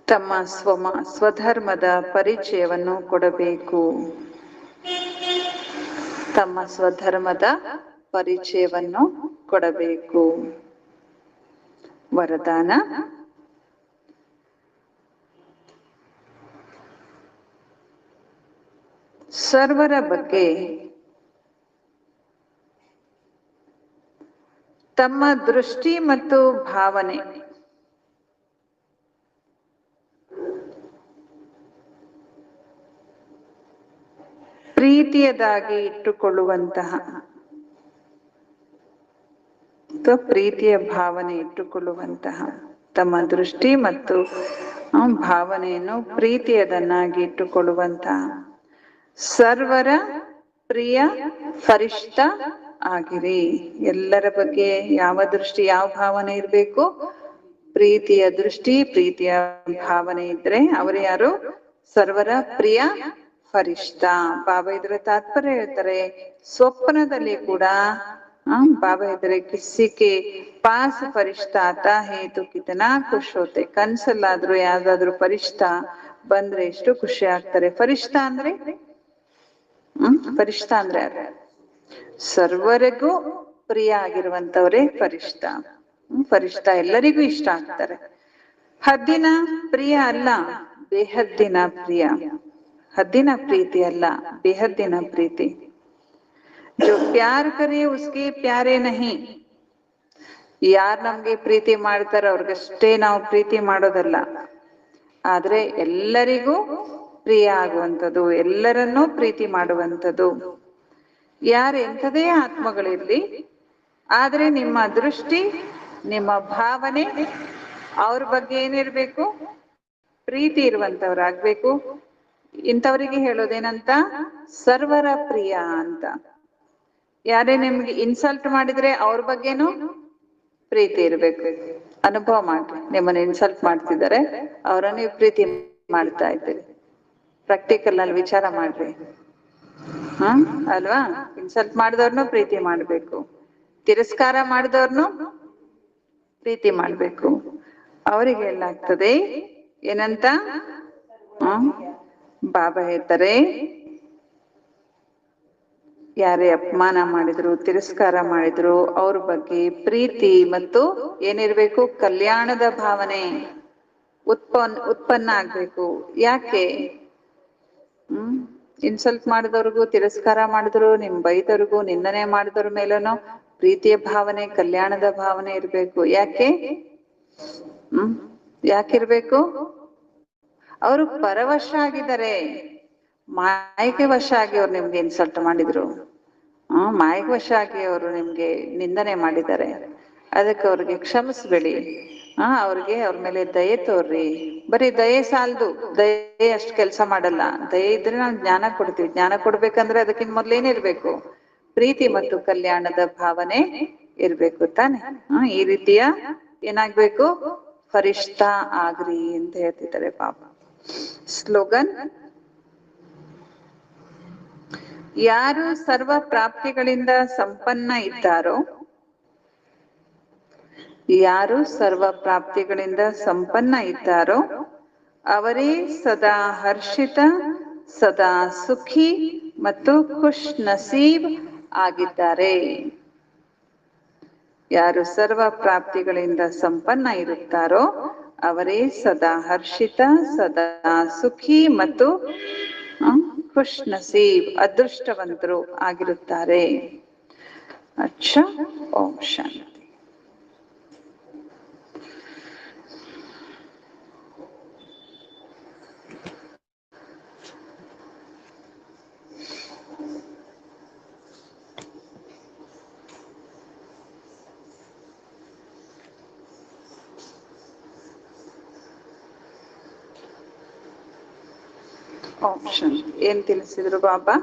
A: ತಮ್ಮ ಸ್ವಧರ್ಮದ ಪರಿಚಯವನ್ನು ಕೊಡಬೇಕು. ತಮ್ಮ ಸ್ವಧರ್ಮದ ಪರಿಚಯವನ್ನು ಕೊಡಬೇಕು. ವರದಾನ: ಸರ್ವರ ಬಗ್ಗೆ ತಮ್ಮ ದೃಷ್ಟಿ ಮತ್ತು ಭಾವನೆ ಪ್ರೀತಿಯದಾಗಿ ಇಟ್ಟುಕೊಳ್ಳುವಂತಹ ಪ್ರೀತಿಯ ಭಾವನೆ ಇಟ್ಟುಕೊಳ್ಳುವಂತಹ ತಮ್ಮ ದೃಷ್ಟಿ ಮತ್ತು ಭಾವನೆಯನ್ನು ಪ್ರೀತಿಯದನ್ನಾಗಿ ಇಟ್ಟುಕೊಳ್ಳುವಂತಹ ಸರ್ವರ ಪ್ರಿಯ ಫರಿಷ್ಠ ಆಗಿರಿ. ಎಲ್ಲರ ಬಗ್ಗೆ ಯಾವ ದೃಷ್ಟಿ ಯಾವ ಭಾವನೆ ಇರಬೇಕು? ಪ್ರೀತಿಯ ದೃಷ್ಟಿ ಪ್ರೀತಿಯ ಭಾವನೆ ಇದ್ರೆ ಅವರು ಯಾರು? ಸರ್ವರ ಪ್ರಿಯ ಫರಿಷ್ಠ. ಬಾಬಾ ಇದರ ತಾತ್ಪರ್ಯ ಹೇಳ್ತಾರೆ, ಸ್ವಪ್ನದಲ್ಲಿ ಕೂಡ ಬಾಬಾ ಇದ್ರೆ ಕಿಸ್ಸಿಕೆ ಪಾಸ್ ಫರಿಷ್ಠ ಆತಾ ಹೇ ತು ಕಿತನಾ ಖುಷ್ ಹೋತೆ. ಕನ್ಸಲ್ಲಾದ್ರೂ ಯಾವ್ದಾದ್ರು ಫರಿಷ್ಠ ಬಂದ್ರೆ ಎಷ್ಟು ಖುಷಿ ಆಗ್ತಾರೆ. ಫರಿಷ್ಠ ಅಂದ್ರೆ ಫರಿಷ್ಠ ಅಂದ್ರೆ ಸರ್ವರಿಗೂ ಪ್ರಿಯ ಆಗಿರುವಂತವರೇ ಫರಿಷ್ಠ. ಫರಿಷ್ಠ ಎಲ್ಲರಿಗೂ ಇಷ್ಟ ಆಗ್ತಾರೆ. ಹದ್ದಿನ ಪ್ರಿಯ ಅಲ್ಲ, ಬೇಹದ್ದಿನ ಪ್ರಿಯ. ಹದ್ದಿನ ಪ್ರೀತಿ ಅಲ್ಲ, ಬೇಹದ್ದಿನ ಪ್ರೀತಿ. जो प्यार करे उसके प्यारे नहीं. ಯಾರ್ ನಮ್ಗೆ ಪ್ರೀತಿ ಮಾಡ್ತಾರ ಅವ್ರಿಗಷ್ಟೇ ನಾವು ಪ್ರೀತಿ ಮಾಡೋದಲ್ಲ, ಆದ್ರೆ ಎಲ್ಲರಿಗೂ ಪ್ರಿಯ ಆಗುವಂಥದ್ದು, ಎಲ್ಲರನ್ನೂ ಪ್ರೀತಿ ಮಾಡುವಂಥದ್ದು. ಯಾರು ಎಂಥದೇ ಆತ್ಮಗಳಿರ್ಲಿ, ಆದ್ರೆ ನಿಮ್ಮ ದೃಷ್ಟಿ ನಿಮ್ಮ ಭಾವನೆ ಅವ್ರ ಬಗ್ಗೆ ಏನಿರ್ಬೇಕು? ಪ್ರೀತಿ ಇರುವಂತವ್ರಾಗ್ಬೇಕು. ಇಂಥವರಿಗೆ ಹೇಳೋದೇನಂತ? ಸರ್ವರ ಪ್ರಿಯ ಅಂತ. ಯಾರೇ ನಿಮ್ಗೆ ಇನ್ಸಲ್ಟ್ ಮಾಡಿದ್ರೆ ಅವ್ರ ಬಗ್ಗೆನೂ ಪ್ರೀತಿ ಇರ್ಬೇಕು. ಅನುಭವ ಮಾಡ್ರಿ, ನಿಮ್ಮನ್ನ ಇನ್ಸಲ್ಟ್ ಮಾಡ್ತಿದ್ದಾರೆ, ಅವರನ್ನ ನೀವು ಪ್ರೀತಿ ಮಾಡ್ತಾ ಇದ್ದೀರಿ. ಪ್ರಾಕ್ಟಿಕಲ್ ನಲ್ಲಿ ವಿಚಾರ ಮಾಡ್ರಿ. ಅಲ್ವಾ? ಇನ್ಸಲ್ಟ್ ಮಾಡಿದವ್ರನ್ನು ಪ್ರೀತಿ ಮಾಡ್ಬೇಕು, ತಿರಸ್ಕಾರ ಮಾಡಿದವ್ರನ್ನು ಪ್ರೀತಿ ಮಾಡ್ಬೇಕು. ಅವರಿಗೆ ಹೇಳಲಾಗ್ತದೆ ಏನಂತ? ಬಾಬಾ ಹೇಳ್ತಾರೆ, ಯಾರೇ ಅಪಮಾನ ಮಾಡಿದ್ರು, ತಿರಸ್ಕಾರ ಮಾಡಿದ್ರು, ಅವ್ರ ಬಗ್ಗೆ ಪ್ರೀತಿ ಮತ್ತು ಏನಿರ್ಬೇಕು? ಕಲ್ಯಾಣದ ಭಾವನೆ ಉತ್ಪನ್ನ ಆಗ್ಬೇಕು. ಯಾಕೆ? ಇನ್ಸಲ್ಟ್ ಮಾಡಿದವ್ರಿಗೂ, ತಿರಸ್ಕಾರ ಮಾಡಿದ್ರು, ನಿಮ್ ಬೈದವ್ರಿಗೂ, ನಿಂದನೆ ಮಾಡಿದವ್ರ ಮೇಲೂ ಪ್ರೀತಿಯ ಭಾವನೆ, ಕಲ್ಯಾಣದ ಭಾವನೆ ಇರ್ಬೇಕು. ಯಾಕೆ? ಯಾಕಿರ್ಬೇಕು? ಅವರು ಪರವಶ ಆಗಿದ್ದಾರೆ, ಮಾಯಕ್ಕೆ ವಶ ಆಗಿ ಅವ್ರು ನಿಮ್ಗೆ ಇನ್ಸಲ್ಟ್ ಮಾಡಿದ್ರು, ಮಾಯಕ್ಕೆ ವಶ ಆಗಿ ಅವರು ನಿಮ್ಗೆ ನಿಂದನೆ ಮಾಡಿದ್ದಾರೆ. ಅದಕ್ಕೆ ಅವ್ರಿಗೆ ಕ್ಷಮಿಸ್ಬೇಡಿ. ಅವ್ರಿಗೆ ಅವ್ರ ಮೇಲೆ ದಯೆ ತೋರ್ರಿ. ಬರೀ ದಯೆ ಸಾಲದು, ದಯೆ ಅಷ್ಟು ಕೆಲಸ ಮಾಡಲ್ಲ. ದಯೆ ಇದ್ರೆ ನಾವು ಜ್ಞಾನ ಕೊಡ್ತೀವಿ. ಜ್ಞಾನ ಕೊಡ್ಬೇಕಂದ್ರೆ ಅದಕ್ಕಿಂತ ಮೊದ್ಲೇನಿರ್ಬೇಕು? ಪ್ರೀತಿ ಮತ್ತು ಕಲ್ಯಾಣದ ಭಾವನೆ ಇರ್ಬೇಕು ತಾನೆ. ಈ ರೀತಿಯ ಏನಾಗ್ಬೇಕು? ಫರಿಷ್ಠಾ ಆಗ್ರಿ ಅಂತ ಹೇಳ್ತಿದ್ದಾರೆ ಬಾಬಾ. ಸ್ಲೋಗನ್: ಯಾರು ಸರ್ವ ಪ್ರಾಪ್ತಿಗಳಿಂದ ಸಂಪನ್ನ ಇದ್ದಾರೋ, ಯಾರು ಸರ್ವ ಪ್ರಾಪ್ತಿಗಳಿಂದ ಸಂಪನ್ನ ಇದ್ದಾರೋ ಅವರೇ ಸದಾ ಹರ್ಷಿತ, ಸದಾ ಸುಖಿ ಮತ್ತು ಖುಷ್ ನಸೀಬ್ ಆಗಿದ್ದಾರೆ. ಯಾರು ಸರ್ವ ಪ್ರಾಪ್ತಿಗಳಿಂದ ಸಂಪನ್ನ ಇರುತ್ತಾರೋ ಅವರೇ ಸದಾ ಹರ್ಷಿತ, ಸದಾ ಸುಖಿ ಮತ್ತು ಖುಷ್ ನಸೀಬ್, ಅದೃಷ್ಟವಂತರು ಆಗಿರುತ್ತಾರೆ. ಅಚ್ಚಾ, ಓಂ ಶಾಂತಿ. ಆಪ್ಷನ್ ಏನ್ ತಿಳಿಸಿದ್ರು ಬಾಬಾ?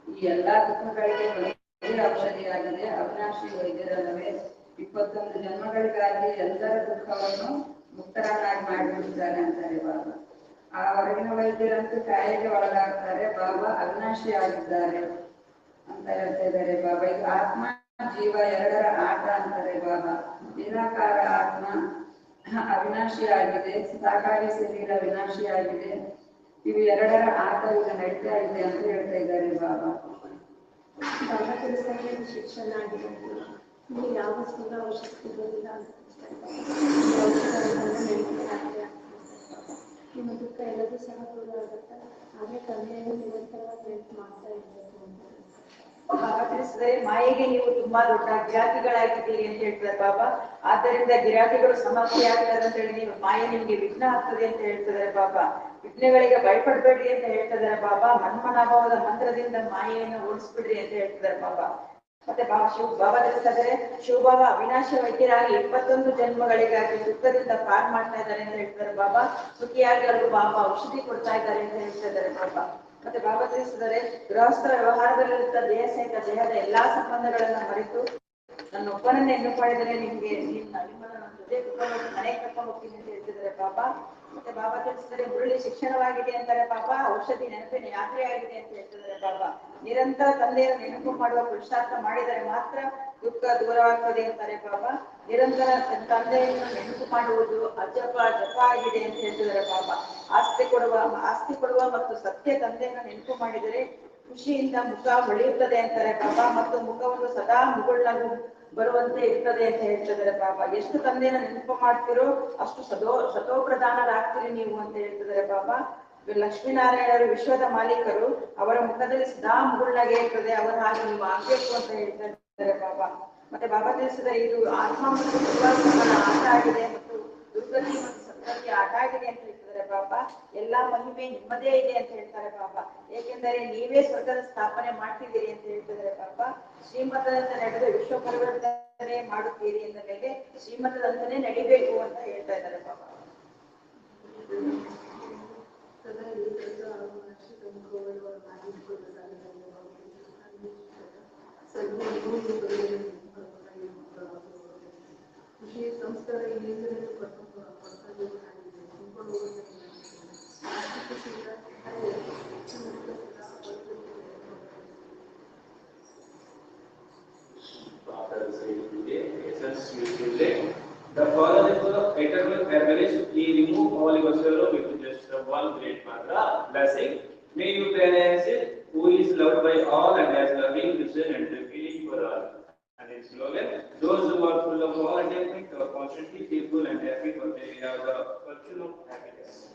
B: ಈ ಎಲ್ಲಾ ದುಃಖಗಳಿಗೆ ಔಷಧಿಯಾಗಿದೆ ಅವಿನಾಶಿ ವೈದ್ಯರಲ್ಲವೇ. 21 ಜನ್ಮಗಳಿಗಾಗಿ ಎಲ್ಲರ ದುಃಖವನ್ನು ಮುಕ್ತರನ್ನಾಗಿ ಮಾಡಿಬಿಟ್ಟಿದ್ದಾರೆ ಅಂತಾರೆ ಬಾಬಾ. ಆ ಹೊರಗಿನ ವೈದ್ಯರಂತೂ ಕಾಯಿಲೆಗೆ ಒಳಗಾಗ್ತಾರೆ, ಬಾಬಾ ಅವಿನಾಶಿ ಆಗಿದ್ದಾರೆ ಅಂತ ಹೇಳ್ತಾ ಇದ್ದಾರೆ ಬಾಬಾ. ಇದು ಆತ್ಮ ಜೀವ ಎರಡರ ಆಟ ಅಂತಾರೆ ಬಾಬಾ. ನಿರಾಕಾರ ಆತ್ಮ ಅವಿನಾಶಿ ಆಗಿದೆ, ಸಾಕಾರಿ ಶರೀರ ವಿನಾಶಿ ಆಗಿದೆ. ಇವು ಎರಡರ ಆಟ ಈಗ ನಡೀತಾ ಇದೆ ಅಂತ ಹೇಳ್ತಾ ಇದ್ದಾರೆ ಬಾಬಾ.
C: ಬಾಬಾ ತಿಳಿಸ್ತಾರೆ ಶಿಕ್ಷಣ ಆಗಿದೆ, ನೀವು ಯಾವ ಸ್ಥೂಲ ಅವಶ್ಯಕತೆ ಬರೋದಿಲ್ಲ ಅಂತ ನಿಮ್ಮ ದುಃಖ ಎಲ್ಲದೂ ಸಹ ದೂರ ಆಗುತ್ತೆ. ಆದರೆ ತಂದೆಯನ್ನು ನಿರಂತರವಾಗಿ ನೆನಪು ಮಾಡ್ತಾ ಇರಬೇಕು ಅಂತ
B: ಬಾಬಾ ತಿಳಿಸಿದರೆ, ಮಾಯೆಗೆ ನೀವು ತುಂಬಾ ದೊಡ್ಡ ಗಿರಾಕಿಗಳಾಗಿದ್ದೀರಿ ಅಂತ ಹೇಳ್ತಾರೆ ಬಾಬಾ. ಆದ್ದರಿಂದ ಗಿರಾಕಿಗಳು ಸಮಸ್ಯೆ ಆಗ್ತಾರೆ ಅಂತ ಹೇಳಿ ನೀವು ಮಾಯೆ ನಿಮ್ಗೆ ವಿಘ್ನ ಆಗ್ತದೆ ಅಂತ ಹೇಳ್ತಿದ್ದಾರೆ ಬಾಬಾ. ವಿಘ್ನಗಳಿಗೆ ಭಯಪಡಬೇಡಿ ಅಂತ ಹೇಳ್ತಿದ್ದಾರೆ ಬಾಬಾ. ಮನ್ಮನಾಭಾವದ ಮಂತ್ರದಿಂದ ಮಾಯೆಯನ್ನು ಓಡಿಸ್ಬಿಡ್ರಿ ಅಂತ ಹೇಳ್ತಿದ್ದಾರೆ ಬಾಬಾ. ಮತ್ತೆ ಬಾಬಾ ತಿಳಿಸಿದರೆ, ಶಿವಬಾಬಾ ಅವಿನಾಶಿ ವೈದ್ಯರಾಗಿ 21 ಜನ್ಮಗಳಿಗಾಗಿ ದುಃಖದಿಂದ ಪಾರ್ ಮಾಡ್ತಾ ಇದ್ದಾರೆ ಅಂತ ಹೇಳ್ತಾರೆ ಬಾಬಾ. ಸುಖಿಯಾಗಿ ಅವರು ಬಾಬಾ ಔಷಧಿ ಕೊಡ್ತಾ ಇದ್ದಾರೆ ಅಂತ ಹೇಳ್ತಾ ಇದ್ದಾರೆ ಬಾಬಾ. ಮತ್ತೆ ಬಾಬಾ ತಿಳಿಸಿದರೆ, ಗೃಹಸ್ಥರ ವ್ಯವಹಾರದಲ್ಲಿದ್ದ ದೇಹ ಸಹಿತ ದೇಹದ ಎಲ್ಲಾ ಸಂಬಂಧಗಳನ್ನ ಮರೆತು ನನ್ನೊಬ್ಬನನ್ನ ಎನ್ನು ಮಾಡಿದರೆ ನಿಮ್ಗೆ ನಿಮ್ಮನ್ನ ನನ್ನ ಜೊತೆ ಮನೆ ಕರ್ಕೊಂಡು ಹೋಗ್ತೀನಿ ಅಂತ ಹೇಳ್ತಿದ್ದಾರೆ ಬಾಬಾ. ಮತ್ತೆ ಬಾಬಾ ತಿಳಿಸಿದರೆ, ಮುರಳಿ ಶಿಕ್ಷಣವಾಗಿದೆ ಅಂತಾರೆ ಬಾಬಾ, ಔಷಧಿ ನೆನಪಿನ ಯಾತ್ರೆ ಆಗಿದೆ ಅಂತ ಹೇಳ್ತಿದ್ದಾರೆ ಬಾಬಾ. ನಿರಂತರ ತಂದೆಯನ್ನು ನೆನಪು ಮಾಡುವ ಪುರುಷಾರ್ಥ ಮಾಡಿದರೆ ಮಾತ್ರ ದುಃಖ ದೂರವಾಗ್ತದೆ ಅಂತಾರೆ ಬಾಬಾ. ನಿರಂತರ ತಂದೆಯನ್ನು ನೆನಪು ಮಾಡುವುದು ಜಪ ಆಗಿದೆ ಅಂತ ಹೇಳ್ತಿದ್ದಾರೆ ಬಾಬಾ. ಆಸ್ತಿ ಕೊಡುವ ಮತ್ತು ಸತ್ಯ ತಂದೆಯನ್ನು ನೆನಪು ಮಾಡಿದರೆ ಖುಷಿಯಿಂದ ಮುಖ ಹೊಳೆಯುತ್ತದೆ ಅಂತಾರೆ ಬಾಬಾ. ಮತ್ತು ಮುಖವನ್ನು ಸದಾ ಮುಗುಳ್ನಗು ಬರುವಂತೆ ಇರ್ತದೆ ಅಂತ ಹೇಳ್ತಿದ್ದಾರೆ ಬಾಬಾ. ಎಷ್ಟು ತಂದೆಯನ್ನು ನೆನಪು ಮಾಡ್ತಿರೋ ಅಷ್ಟು ಸತೋಪ್ರಧಾನರಾಗ್ತೀರಿ ನೀವು ಅಂತ ಹೇಳ್ತಿದ್ದಾರೆ ಬಾಬಾ. ಲಕ್ಷ್ಮೀನಾರಾಯಣರು ವಿಶ್ವದ ಮಾಲೀಕರು, ಅವರ ಮುಖದಲ್ಲಿ ಸದಾ ಮುಗುಳ್ನಗೆ ಇರ್ತದೆ, ಅವರ ಹಾಗೆ ನೀವು ಆಗ್ಬೇಕು ಅಂತ ಹೇಳ್ತಾ ಇದ್ದಾರೆ ಬಾಬಾ. ಮತ್ತೆ ಬಾಬಾ ತಿಳಿಸಿದರೆ, ಇದು ಆತ್ಮ ಮತ್ತು ಜೀವಾತ್ಮನ ಆಟ ಆಗಿದೆ ಮತ್ತು ದುರ್ಗತಿ ಮತ್ತು ಸದ್ಗತಿ ಆಟ ಆಗಿದೆ ಅಂತ ಹೇಳ್ತಿದ್ದಾರೆ ಬಾಬಾ. ಎಲ್ಲಾ ಮಹಿಮೆ ನಿಮ್ಮದೇ ಇದೆ ಅಂತ ಹೇಳ್ತಾರೆ ಬಾಬಾ. ಏಕೆಂದರೆ ನೀವೇ ಸ್ವರ್ಗದ ಸ್ಥಾಪನೆ ಮಾಡ್ತಿದ್ದೀರಿ ಅಂತ ಹೇಳ್ತಿದ್ದಾರೆ ಬಾಬಾ. ಶ್ರೀಮತದಂತೆ ನಡೆದು ವಿಶ್ವ ಪರಿವರ್ತನೆ ಮಾಡುತ್ತೀರಿ ಎಂದ ಮೇಲೆ ಶ್ರೀಮತದಂತನೇ ನಡಿಬೇಕು ಅಂತ ಹೇಳ್ತಾ ಇದ್ದಾರೆ ಬಾಬಾ.
D: The Father is full of eternal average. He remove all your sorrow with just one great mantra, blessing. May you realize it, who is loved by all and has loving vision and feeling for all. And its slogan, those who are full of all attainment are constantly peaceful and happy, for they have the virtue of happiness.